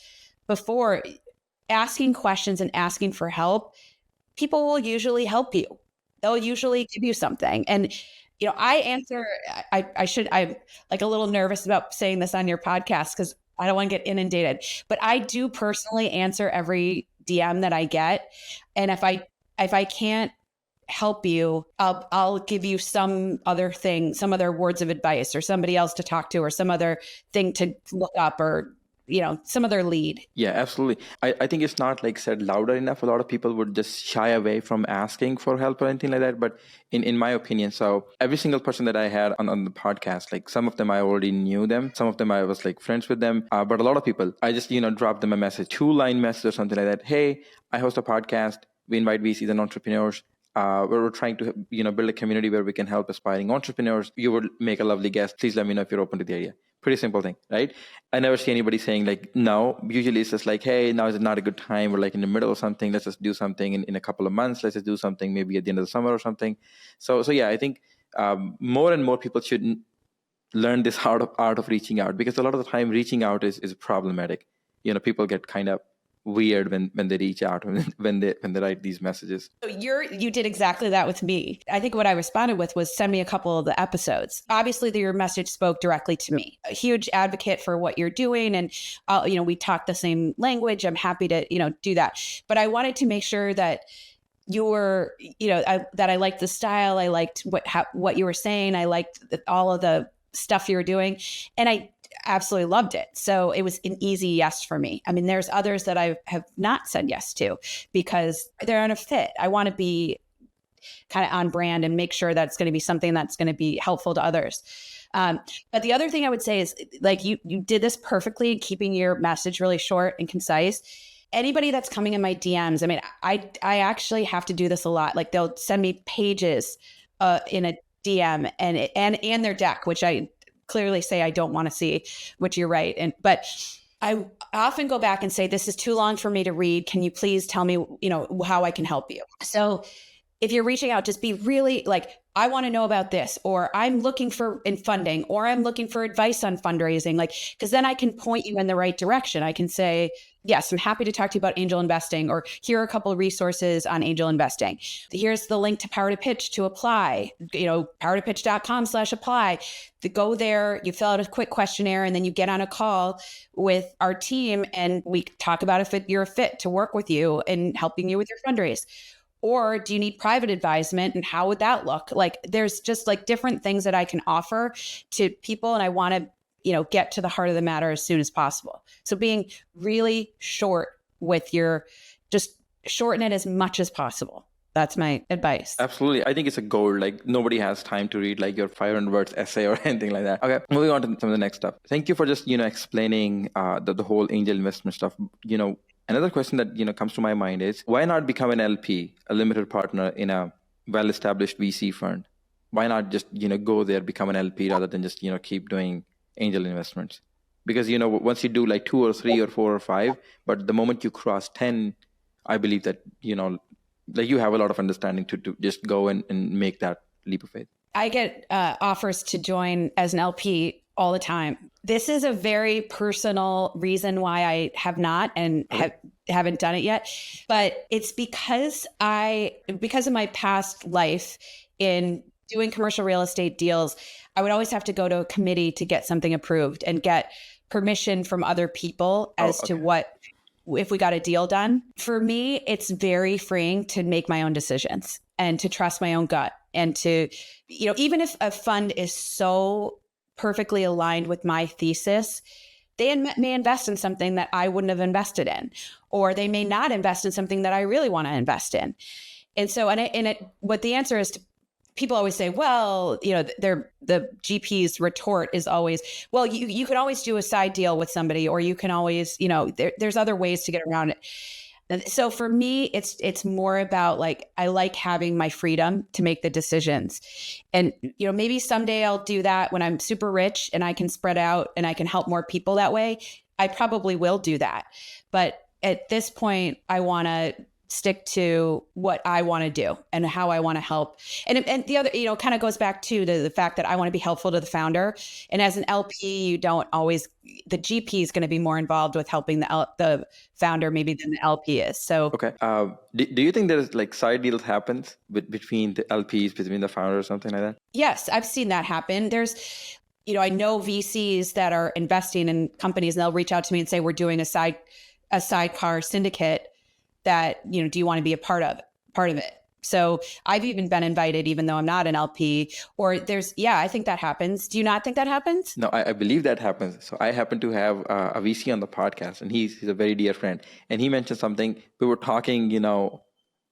before. Asking questions and asking for help, people will usually help you. They'll usually give you something. And, I answer, I'm like a little nervous about saying this on your podcast because I don't want to get inundated, but I do personally answer every DM that I get. And if I can't help you, I'll give you some other thing, some other words of advice or somebody else to talk to or some other thing to look up or some other lead. Yeah, absolutely. I think it's not like said louder enough. A lot of people would just shy away from asking for help or anything like that. But in my opinion, so every single person that I had on the podcast, like some of them I already knew them. Some of them I was like friends with them. But a lot of people, I just, dropped them a message, 2-line message or something like that. Hey, I host a podcast. We invite VCs and entrepreneurs. We're trying to, build a community where we can help aspiring entrepreneurs. You would make a lovely guest. Please let me know if you're open to the idea. Pretty simple thing, right? I never see anybody saying like, no. Usually it's just like, hey, now is not a good time. We're like in the middle of something. Let's just do something in a couple of months. Let's just do something maybe at the end of the summer or something. So yeah, I think more and more people should learn this art of reaching out, because a lot of the time reaching out is problematic. People get kind of weird when they reach out, when they write these messages. So you did exactly that with me. I think what I responded with was send me a couple of the episodes. Obviously, your message spoke directly to me. A huge advocate for what you're doing, and we talk the same language. I'm happy to do that. But I wanted to make sure that you were, that I liked the style. I liked what you were saying. I liked all of the stuff you were doing, and I absolutely loved it. So it was an easy yes for me. I mean, there's others that I have not said yes to because they're on a fit. I want to be kind of on brand and make sure that it's going to be something that's going to be helpful to others. But the other thing I would say is like you did this perfectly, keeping your message really short and concise. Anybody that's coming in my DMs, I mean, I actually have to do this a lot. Like they'll send me pages in a DM and their deck, which I clearly say I don't want to see, which you're right. But I often go back and say, this is too long for me to read. Can you please tell me, how I can help you? So if you're reaching out, just be really like, I want to know about this, or I'm looking for in funding, or I'm looking for advice on fundraising. Like, because then I can point you in the right direction. I can say, yes, I'm happy to talk to you about angel investing, or here are a couple of resources on angel investing. Here's the link to Power to Pitch to apply, powertopitch.com/apply. Go there, you fill out a quick questionnaire, and then you get on a call with our team and we talk about if you're a fit to work with you and helping you with your fundraise. Or do you need private advisement, and how would that look? Like, there's just like different things that I can offer to people, and I want to, get to the heart of the matter as soon as possible. So being really short with just shorten it as much as possible. That's my advice. Absolutely. I think it's a goal. Like, nobody has time to read like your 500 words essay or anything like that. Okay, moving on to some of the next stuff. Thank you for just, explaining the whole angel investment stuff. Another question that comes to my mind is, why not become an LP, a limited partner in a well-established VC fund? Why not just go there, become an LP, rather than just keep doing angel investments? Because once you do like 2 or 3 or 4 or 5, but the moment you cross 10, I believe that like you have a lot of understanding to just go and make that leap of faith. I get offers to join as an LP all the time. This is a very personal reason why I have not and haven't done it yet. But it's because of my past life in doing commercial real estate deals, I would always have to go to a committee to get something approved and get permission from other people as to if we got a deal done. For me, it's very freeing to make my own decisions and to trust my own gut. And to, even if a fund is so perfectly aligned with my thesis, they may invest in something that I wouldn't have invested in, or they may not invest in something that I really want to invest in. And so, what the answer is to people always say, well, the GP's retort is always, well, you can always do a side deal with somebody, or you can always, there's other ways to get around it. So for me, it's more about like, I like having my freedom to make the decisions. And, maybe someday I'll do that when I'm super rich and I can spread out and I can help more people that way. I probably will do that. But at this point, I want to stick to what I want to do and how I want to help. And the other, kind of goes back to the fact that I want to be helpful to the founder. And as an LP, the GP is going to be more involved with helping the founder maybe than the LP is. So, okay. Do you think there's like side deals happens between the LPs, between the founder or something like that? Yes, I've seen that happen. There's, I know VCs that are investing in companies, and they'll reach out to me and say, we're doing a sidecar syndicate that, do you want to be a part of it? So I've even been invited, even though I'm not an LP, or I think that happens. Do you not think that happens? No, I believe that happens. So I happen to have a VC on the podcast, and he's a very dear friend. And he mentioned something. We were talking,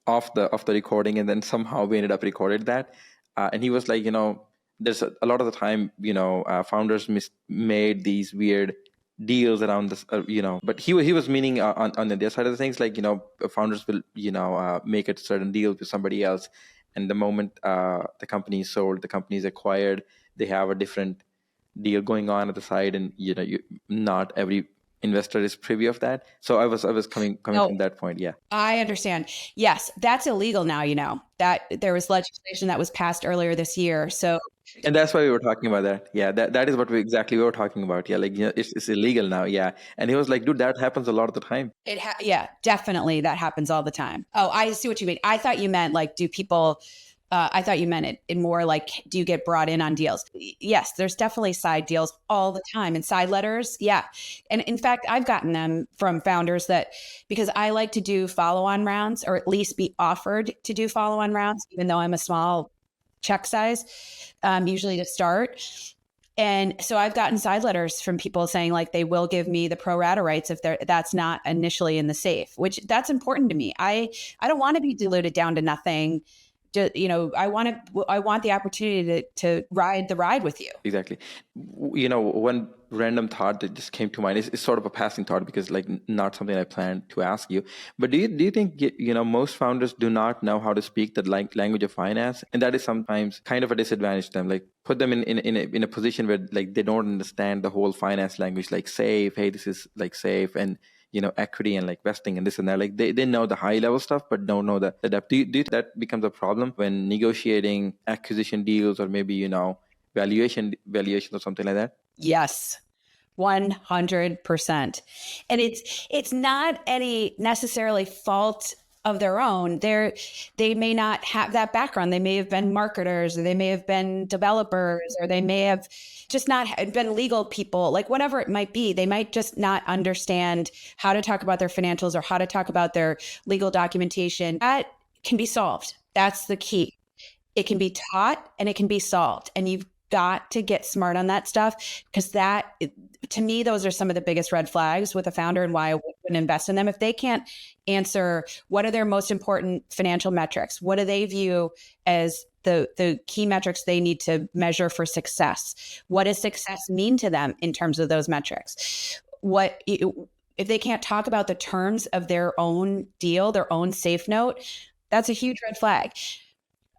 off the recording, and then somehow we ended up recorded that. And he was like, there's a lot of the time, founders made these weird deals around this, but he was meaning on the other side of the things, like, founders will, make a certain deal with somebody else. And the moment the company is sold, the company is acquired, they have a different deal going on at the side. And, not every investor is privy of that. So I was coming from that point. Yeah. I understand. Yes. That's illegal now, that there was legislation that was passed earlier this year. So. And that's why we were talking about that. Yeah, that is what we were talking about. Yeah, like, it's illegal now. Yeah. And he was like, dude, that happens a lot of the time. Yeah, definitely. That happens all the time. Oh, I see what you mean. I thought you meant like, do people, I thought you meant it in more like, do you get brought in on deals? Yes, there's definitely side deals all the time, and side letters. Yeah. And in fact, I've gotten them from founders because I like to do follow-on rounds, or at least be offered to do follow-on rounds, even though I'm a small check size, usually to start. And so I've gotten side letters from people saying like they will give me the pro rata rights if that's not initially in the safe, which that's important to me. I don't want to be diluted down to nothing. I want the opportunity to ride the ride with you. Exactly. One random thought that just came to mind is sort of a passing thought, because like not something I planned to ask you. But do you think most founders do not know how to speak the language of finance, and that is sometimes kind of a disadvantage to them? Like put them in a position where like they don't understand the whole finance language, like safe. Hey, this is like safe, and equity and like vesting and this and that. Like they know the high level stuff, but don't know the depth. Do you think that becomes a problem when negotiating acquisition deals or maybe, valuations or something like that? Yes. 100%. And it's not any necessarily fault of their own. They may not have that background. They may have been marketers, or they may have been developers, or they may have just not been legal people, like whatever it might be. They might just not understand how to talk about their financials or how to talk about their legal documentation. That can be solved. That's the key. It can be taught and it can be solved. And you've got to get smart on that stuff, because to me, those are some of the biggest red flags with a founder and why I wouldn't invest in them. If they can't answer what are their most important financial metrics, what do they view as the key metrics they need to measure for success, what does success mean to them in terms of those metrics, if they can't talk about the terms of their own deal, their own safe note, that's a huge red flag.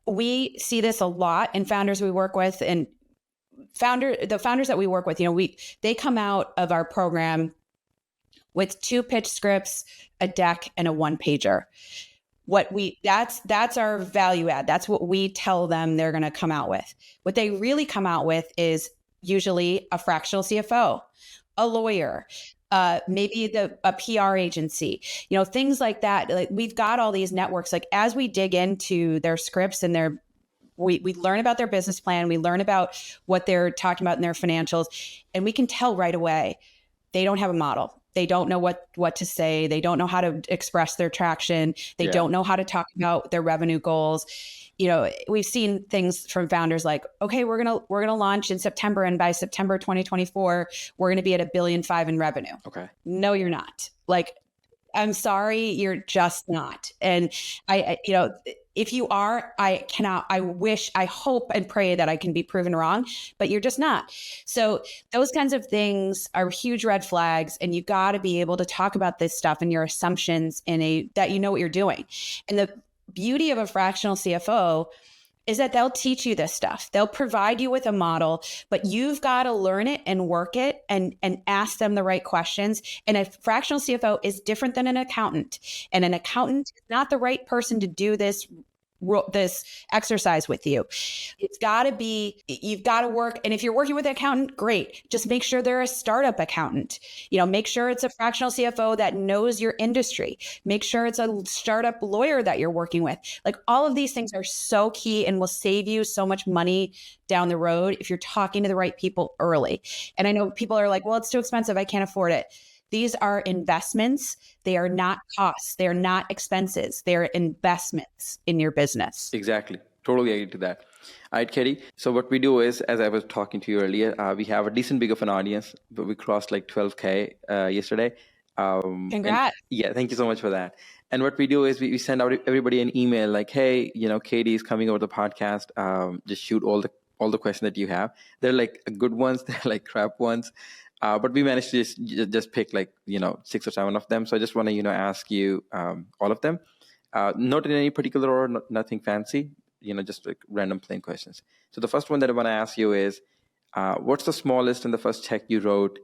We see this a lot in founders we work with, and the founders that we work with, they come out of our program with 2 pitch scripts, a deck, and a 1-pager. That's our value add. That's what we tell them they're going to come out with. What they really come out with is usually a fractional CFO, a lawyer, maybe a PR agency, things like that. Like, we've got all these networks. Like, as we dig into their scripts and we learn about their business plan, we learn about what they're talking about in their financials, and we can tell right away they don't have a model. They don't know what to say. They don't know how to express their traction. They don't know how to talk about their revenue goals. We've seen things from founders like, okay, we're gonna launch in September, and by September 2024, we're gonna be at $1.5 billion in revenue. Okay. No, you're not. Like, I'm sorry, you're just not. And if you are, I hope and pray that I can be proven wrong, but you're just not. So those kinds of things are huge red flags, and you got to be able to talk about this stuff and your assumptions that you know what you're doing. And the beauty of a fractional CFO is that they'll teach you this stuff. They'll provide you with a model, but you've got to learn it and work it and ask them the right questions. And a fractional CFO is different than an accountant. And an accountant is not the right person to do this exercise with you. You've got to work. And if you're working with an accountant, great. Just make sure they're a startup accountant. Make sure it's a fractional CFO that knows your industry. Make sure it's a startup lawyer that you're working with. Like, all of these things are so key and will save you so much money down the road if you're talking to the right people early. And I know people are like, well, it's too expensive, I can't afford it. These are investments. They are not costs. They are not expenses. They are investments in your business. Exactly. Totally agree to that. All right, Katie. So what we do is, as I was talking to you earlier, we have a decent big of an audience, but we crossed like 12K yesterday. Congrats. Thank you so much for that. And what we do is we send out everybody an email like, hey, Katie is coming over the podcast. Just shoot all the questions that you have. They're like good ones. They're like crap ones. But we managed to just pick like, 6 or 7 of them. So I just want to, ask you all of them. Not in any particular order, nothing fancy, just like random plain questions. So the first one that I want to ask you is, what's the smallest and the first check you wrote,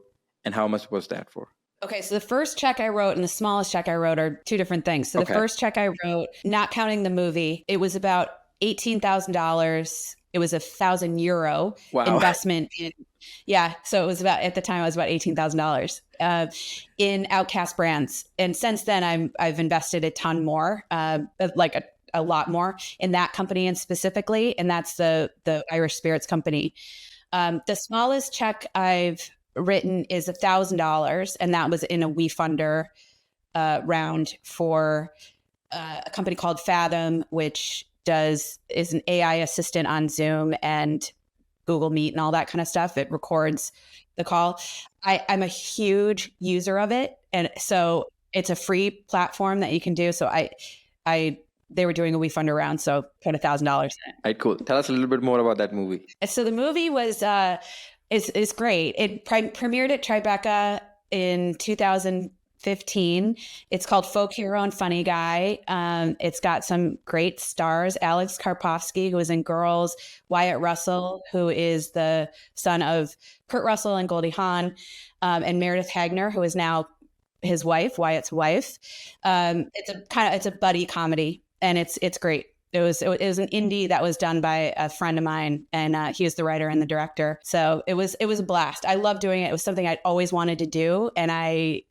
and how much was that for? Okay, so the first check I wrote and the smallest check I wrote are 2 different things. So the first check I wrote, not counting the movie, it was about $18,000. It was €1,000 investment in, so it was at the time, it was about $18,000 in Outcast Brands. And since then I've invested a ton more, like a lot more in that company, and specifically, and that's the Irish Spirits company. The smallest check I've written is $1,000, and that was in a WeFunder round for a company called Fathom, which is an AI assistant on Zoom and Google Meet and all that kind of stuff. It records the call. I'm a huge user of it, and so it's a free platform that you can do. So they were doing a WeFunder round, so put $1,000 in it. All right, cool. Tell us a little bit more about that movie. So the movie was is great. It premiered at Tribeca in 2015. It's called Folk Hero and Funny Guy. It's got some great stars: Alex Karpovsky, who was in Girls; Wyatt Russell, who is the son of Kurt Russell and Goldie Hawn; and Meredith Hagner, who is now his wife, Wyatt's wife. It's a buddy comedy, and it's great. It was an indie that was done by a friend of mine, and he was the writer and the director. So it was a blast. I love doing it. It was something I'd always wanted to do, and I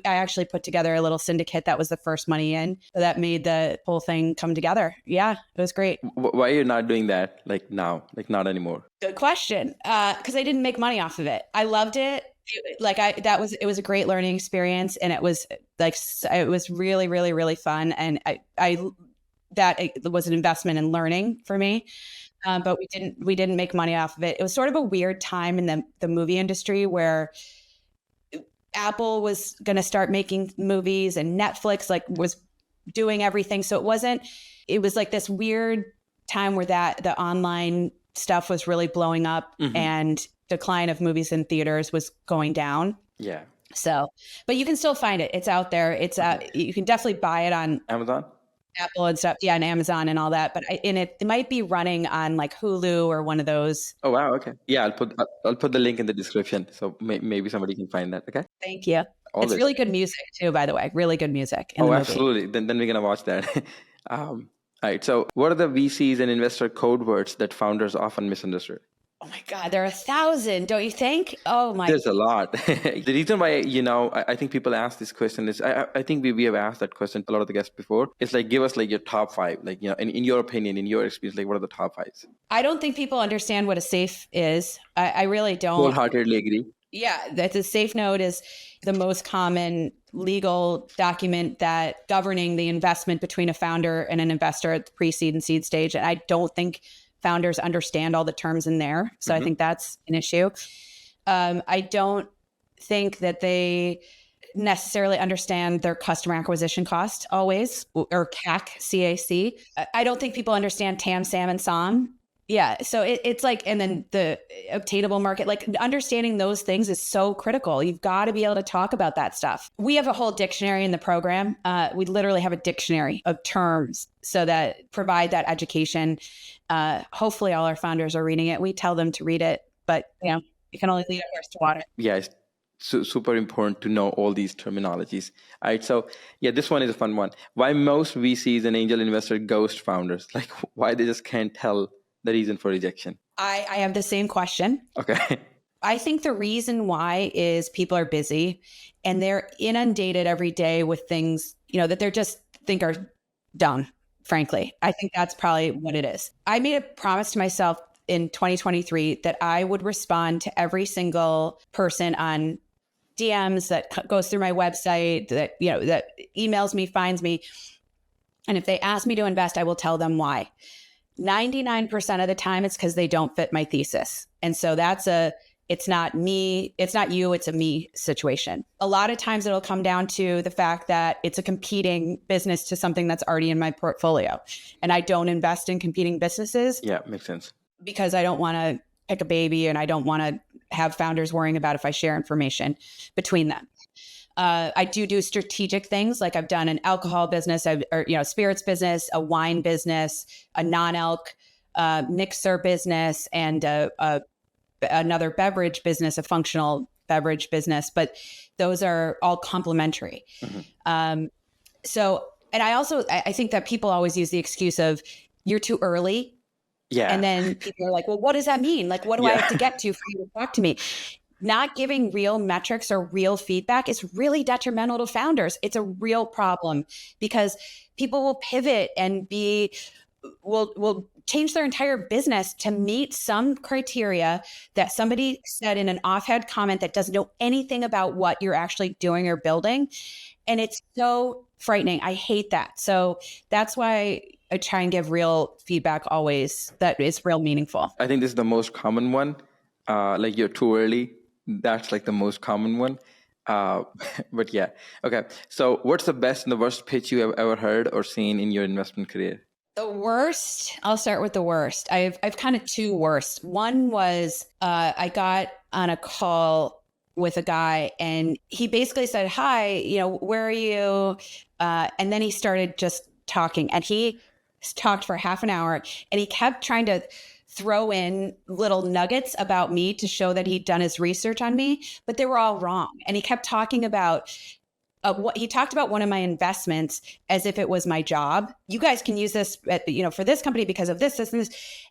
actually put together a little syndicate that was the first money in that made the whole thing come together. Yeah, it was great. Why are you not doing that like now, like not anymore? Good question. Because I didn't make money off of it. I loved it. It was a great learning experience, and it was really, really, really fun. And it was an investment in learning for me. But we didn't make money off of it. It was sort of a weird time in the movie industry where Apple was going to start making movies and Netflix was doing everything. So it was like this weird time where the online stuff was really blowing up and decline of movies in theaters was going down. Yeah. So, but you can still find it. It's out there. You can definitely buy it on Amazon, Apple and stuff. Yeah. And Amazon and all that. But it might be running on like Hulu or one of those. Oh, wow. Okay. Yeah. I'll put the link in the description. So maybe somebody can find that. Okay. Thank you. Always. It's really good music too, by the way. Really good music. In the movie. Absolutely. Then we're going to watch that. All right. So what are the VCs and investor code words that founders often misunderstood? Oh my God, there are 1,000, don't you think? Oh my. There's a lot. The reason why, I think people ask this question is, I think we have asked that question to a lot of the guests before. It's like, give us like your top 5, like, in your opinion, in your experience, like what are the top 5s? I don't think people understand what a safe is. I really don't. Wholeheartedly agree. Yeah, that's a safe note is the most common legal document that governing the investment between a founder and an investor at the pre-seed and seed stage. And I don't think founders understand all the terms in there. So I think that's an issue. I don't think that they necessarily understand their customer acquisition cost always, or CAC, CAC. I don't think people understand TAM, SAM, and SOM. Yeah. So it's like, and then the obtainable market, like understanding those things is so critical. You've got to be able to talk about that stuff. We have a whole dictionary in the program. We literally have a dictionary of terms so that provide that education. Hopefully all our founders are reading it. We tell them to read it, but you can only lead a horse to water. Yeah. It's super important to know all these terminologies. All right. So yeah, this one is a fun one. Why most VCs and angel investors ghost founders? Like why they just can't tell the reason for rejection? I have the same question. Okay. I think the reason why is people are busy and they're inundated every day with things, that they're just think are dumb, frankly. I think that's probably what it is. I made a promise to myself in 2023 that I would respond to every single person on DMs that goes through my website, that emails me, finds me. And if they ask me to invest, I will tell them why. 99% of the time, it's because they don't fit my thesis. And so it's not me, it's not you, it's a me situation. A lot of times it'll come down to the fact that it's a competing business to something that's already in my portfolio. And I don't invest in competing businesses. Yeah, makes sense. Because I don't want to pick a baby and I don't want to have founders worrying about if I share information between them. I do strategic things, like I've done an alcohol business, spirits business, a wine business, a non-alc mixer business, and another beverage business, a functional beverage business. But those are all complementary. Mm-hmm. I think that people always use the excuse of you're too early. Yeah. And then people are like, well, what does that mean? Like, what do I have to get to for you to talk to me? Not giving real metrics or real feedback is really detrimental to founders. It's a real problem because people will pivot and will change their entire business to meet some criteria that somebody said in an offhand comment that doesn't know anything about what you're actually doing or building. And it's so frightening. I hate that. So that's why I try and give real feedback always that is real meaningful. I think this is the most common one. Like you're too early. That's like the most common one. But yeah. Okay. So what's the best and the worst pitch you have ever heard or seen in your investment career? The worst, I'll start with the worst. I've kind of two worst. One was I got on a call with a guy and he basically said, hi, where are you? And then he started just talking and he talked for half an hour and he kept trying to throw in little nuggets about me to show that he'd done his research on me, but they were all wrong. And he kept talking about what he talked about one of my investments as if it was my job. You guys can use this for this company because of this, and this,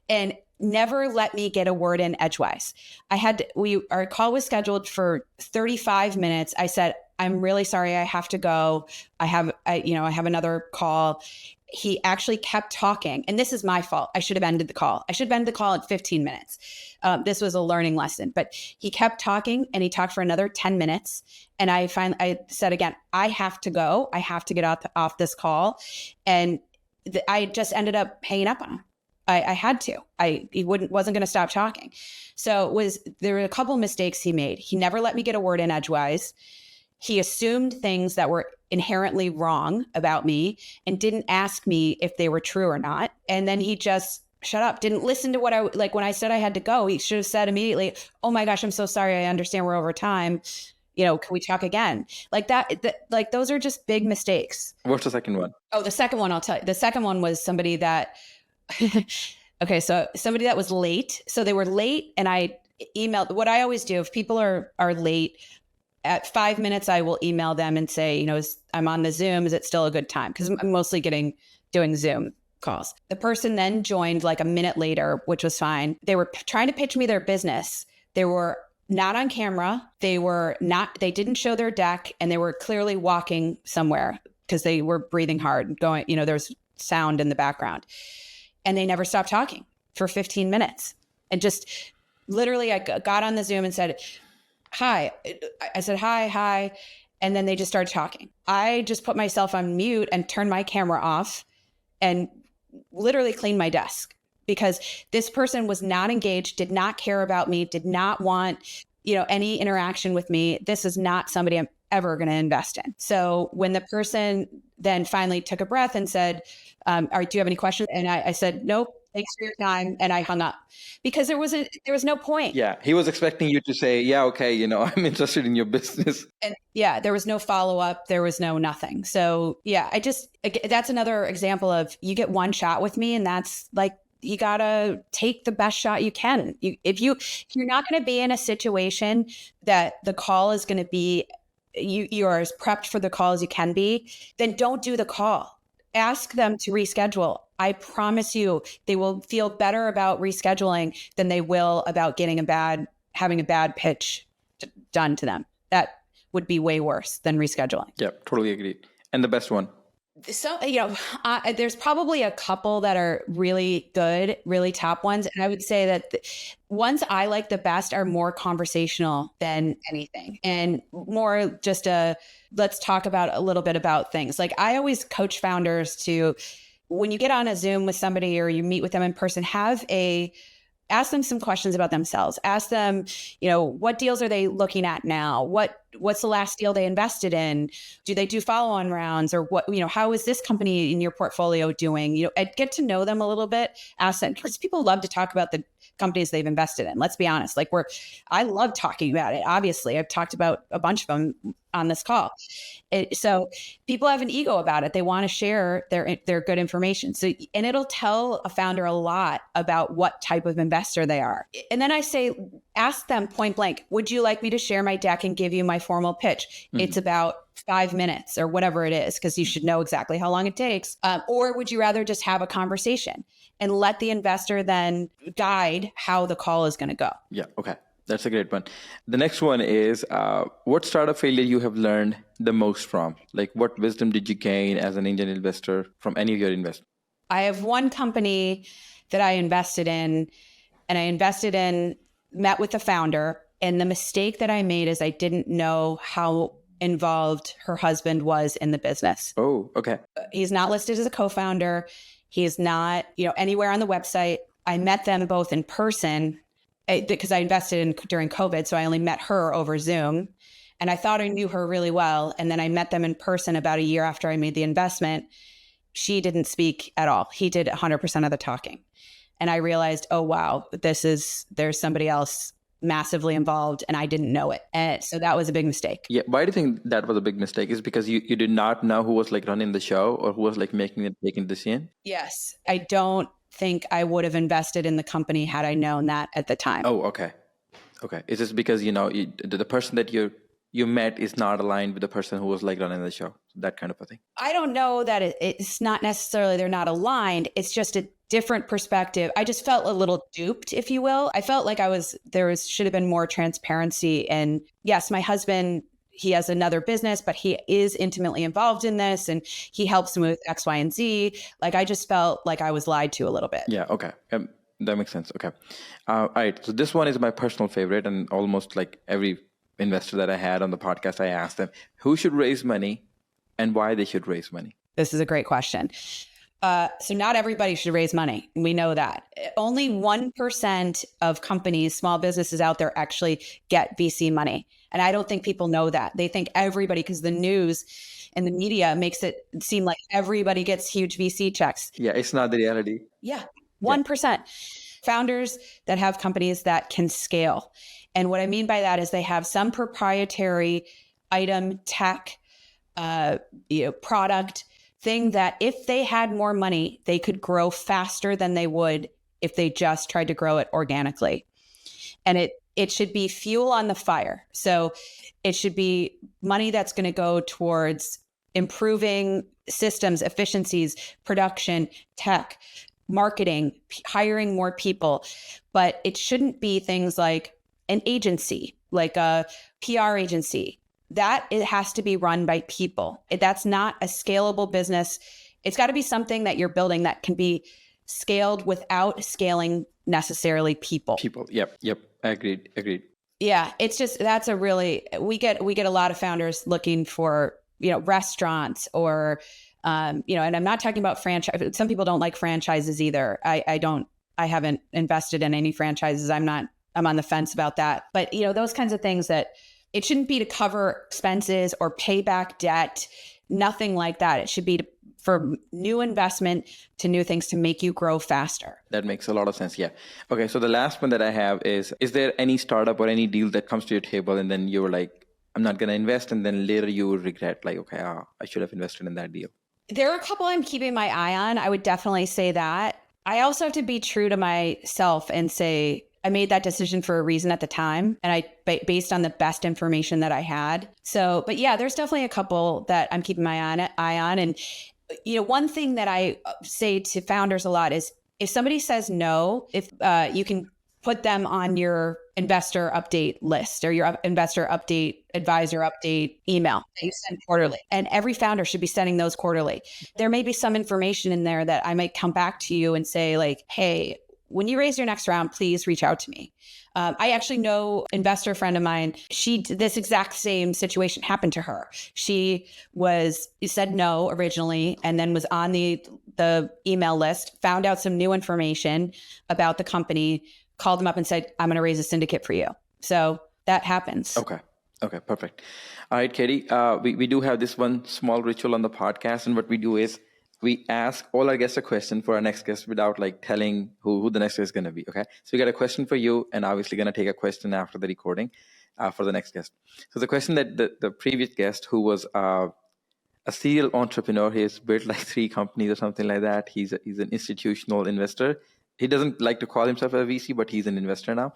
and never let me get a word in edgewise. Our call was scheduled for 35 minutes. I said, I'm really sorry, I have to go. I have another call. He actually kept talking, and this is my fault. I should have ended the call. I should have ended the call at 15 minutes. This was a learning lesson, but he kept talking, and he talked for another 10 minutes. And I said again, I have to go. I have to get off this call. And I just ended up hanging up on him. I had to. He wasn't going to stop talking. So there were a couple mistakes he made. He never let me get a word in edgewise. He assumed things that were inherently wrong about me and didn't ask me if they were true or not. And then he just shut up, didn't listen to what when I said I had to go, he should have said immediately, oh my gosh, I'm so sorry. I understand we're over time. Can we talk again? Like that, those are just big mistakes. What's the second one? Oh, the second one, I'll tell you. The second one was somebody that, okay, so somebody that was late. So they were late, and I emailed. What I always do, if people are late, at 5 minutes, I will email them and say, I'm on the Zoom. Is it still a good time? Because I'm mostly doing Zoom calls. The person then joined like a minute later, which was fine. They were trying to pitch me their business. They were not on camera. They didn't show their deck, and they were clearly walking somewhere because they were breathing hard, going, there's sound in the background. And they never stopped talking for 15 minutes. And just literally, I got on the Zoom and said, hi. I said, hi. And then they just started talking. I just put myself on mute and turned my camera off and literally cleaned my desk, because this person was not engaged, did not care about me, did not want, any interaction with me. This is not somebody I'm ever going to invest in. So when the person then finally took a breath and said, do you have any questions? And I said, nope. Thanks for your time. And I hung up because there was no point. Yeah. He was expecting you to say, yeah, okay, I'm interested in your business. And yeah, there was no follow-up. There was no nothing. So yeah, that's another example of, you get one shot with me, and that's like, you gotta take the best shot you can. If you're not going to be in a situation that the call is going to be, you are as prepped for the call as you can be, then don't do the call. Ask them to reschedule. I promise you, they will feel better about rescheduling than they will about having a bad pitch done to them. That would be way worse than rescheduling. Yeah, totally agreed. And the best one? So, there's probably a couple that are really good, really top ones. And I would say that the ones I like the best are more conversational than anything, and more just let's talk about a little bit about things. Like, I always coach founders to, when you get on a Zoom with somebody or you meet with them in person, ask them some questions about themselves. Ask them, what deals are they looking at now? What's the last deal they invested in? Do they do follow-on rounds, or what, how is this company in your portfolio doing? Get to know them a little bit. Ask them, because people love to talk about the companies they've invested in. Let's be honest. I love talking about it. Obviously, I've talked about a bunch of them on this call. So people have an ego about it. They want to share their good information. So, and it'll tell a founder a lot about what type of investor they are. And then I say, ask them point blank, would you like me to share my deck and give you my formal pitch? Mm-hmm. It's about 5 minutes or whatever it is, because you should know exactly how long it takes. Or would you rather just have a conversation and let the investor then guide how the call is going to go? Yeah. Okay. That's a great one. The next one is, what startup failure you have learned the most from? Like, what wisdom did you gain as an angel investor from any of your investments? I have one company that I invested in, and met with the founder. And the mistake that I made is I didn't know how involved her husband was in the business. Oh, okay. He's not listed as a co-founder. He's not, anywhere on the website. I met them both in person, because I invested during COVID. So I only met her over Zoom, and I thought I knew her really well. And then I met them in person about a year after I made the investment. She didn't speak at all. He did 100% of the talking. And I realized, oh, wow, there's somebody else massively involved, and I didn't know it. And so that was a big mistake. Yeah. Why do you think that was a big mistake? Is it because you did not know who was like running the show, or who was like taking the decision? Yes. I don't think I would have invested in the company had I known that at the time. Oh, okay. Okay. Is this because, the person that you met is not aligned with the person who was like running the show? That kind of a thing. I don't know that it's not necessarily they're not aligned. It's just a different perspective. I just felt a little duped, if you will. I felt like should have been more transparency. And yes, my husband, he has another business, but he is intimately involved in this and he helps me with X, Y, and Z. Like, I just felt like I was lied to a little bit. Yeah. Okay. That makes sense. Okay. All right. So this one is my personal favorite, and almost like every investor that I had on the podcast, I asked them who should raise money and why they should raise money. This is a great question. So not everybody should raise money. We know that. Only 1% of companies, small businesses out there actually get VC money. And I don't think people know that. They think everybody, because the news and the media makes it seem like everybody gets huge VC checks. Yeah, it's not the reality. Yeah, 1%. Founders that have companies that can scale. And what I mean by that is they have some proprietary item, tech, product thing that if they had more money, they could grow faster than they would if they just tried to grow it organically. And it should be fuel on the fire. So it should be money that's going to go towards improving systems, efficiencies, production, tech, marketing, hiring more people. But it shouldn't be things like an agency, like a PR agency. That it has to be run by people. That's not a scalable business. It's got to be something that you're building that can be scaled without scaling necessarily people. Yep. Agreed. Yeah, it's just we get a lot of founders looking for, restaurants or and I'm not talking about franchise. Some people don't like franchises either. I haven't invested in any franchises. I'm on the fence about that. But those kinds of things that it shouldn't be to cover expenses or pay back debt, nothing like that. It should be for new investment to new things to make you grow faster. That makes a lot of sense. Yeah. Okay. So the last one that I have is there any startup or any deal that comes to your table and then you were like, I'm not going to invest, and then later you will regret, like, okay, I should have invested in that deal? There are a couple I'm keeping my eye on. I would definitely say that. I also have to be true to myself and say, I made that decision for a reason at the time, and based on the best information that I had. So, but yeah, there's definitely a couple that I'm keeping my eye on. And, one thing that I say to founders a lot is if somebody says no, if you can put them on your investor update list or your investor update, advisor update email that you send quarterly. And every founder should be sending those quarterly. There may be some information in there that I might come back to you and say like, hey, when you raise your next round, please reach out to me. I actually know an investor friend of mine, this exact same situation happened to her. She said no originally, and then was on the email list, found out some new information about the company, called them up and said, I'm going to raise a syndicate for you. So that happens. Okay, perfect. All right, Katie, we do have this one small ritual on the podcast. And what we do is we ask all our guests a question for our next guest without like telling who the next guest is going to be. Okay. So we got a question for you, and obviously going to take a question after the recording for the next guest. So the question that the previous guest, who was a serial entrepreneur, he has built like 3 companies or something like that. He's an institutional investor. He doesn't like to call himself a VC, but he's an investor now.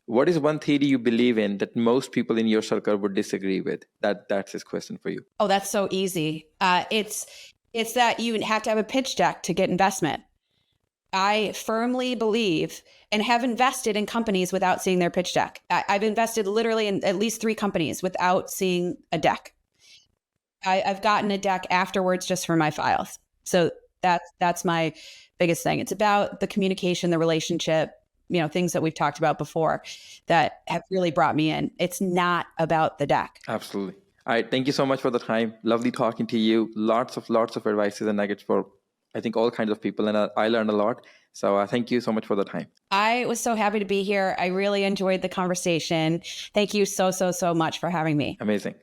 What is one theory you believe in that most people in your circle would disagree with? That's his question for you. Oh, that's so easy. It's that you have to have a pitch deck to get investment. I firmly believe and have invested in companies without seeing their pitch deck. I've invested literally in at least 3 companies without seeing a deck. I've gotten a deck afterwards just for my files. So that's my biggest thing. It's about the communication, the relationship, things that we've talked about before that have really brought me in. It's not about the deck. Absolutely. All right. Thank you so much for the time. Lovely talking to you. Lots of advices and nuggets for, I think, all kinds of people. And I learned a lot. So thank you so much for the time. I was so happy to be here. I really enjoyed the conversation. Thank you so much for having me. Amazing.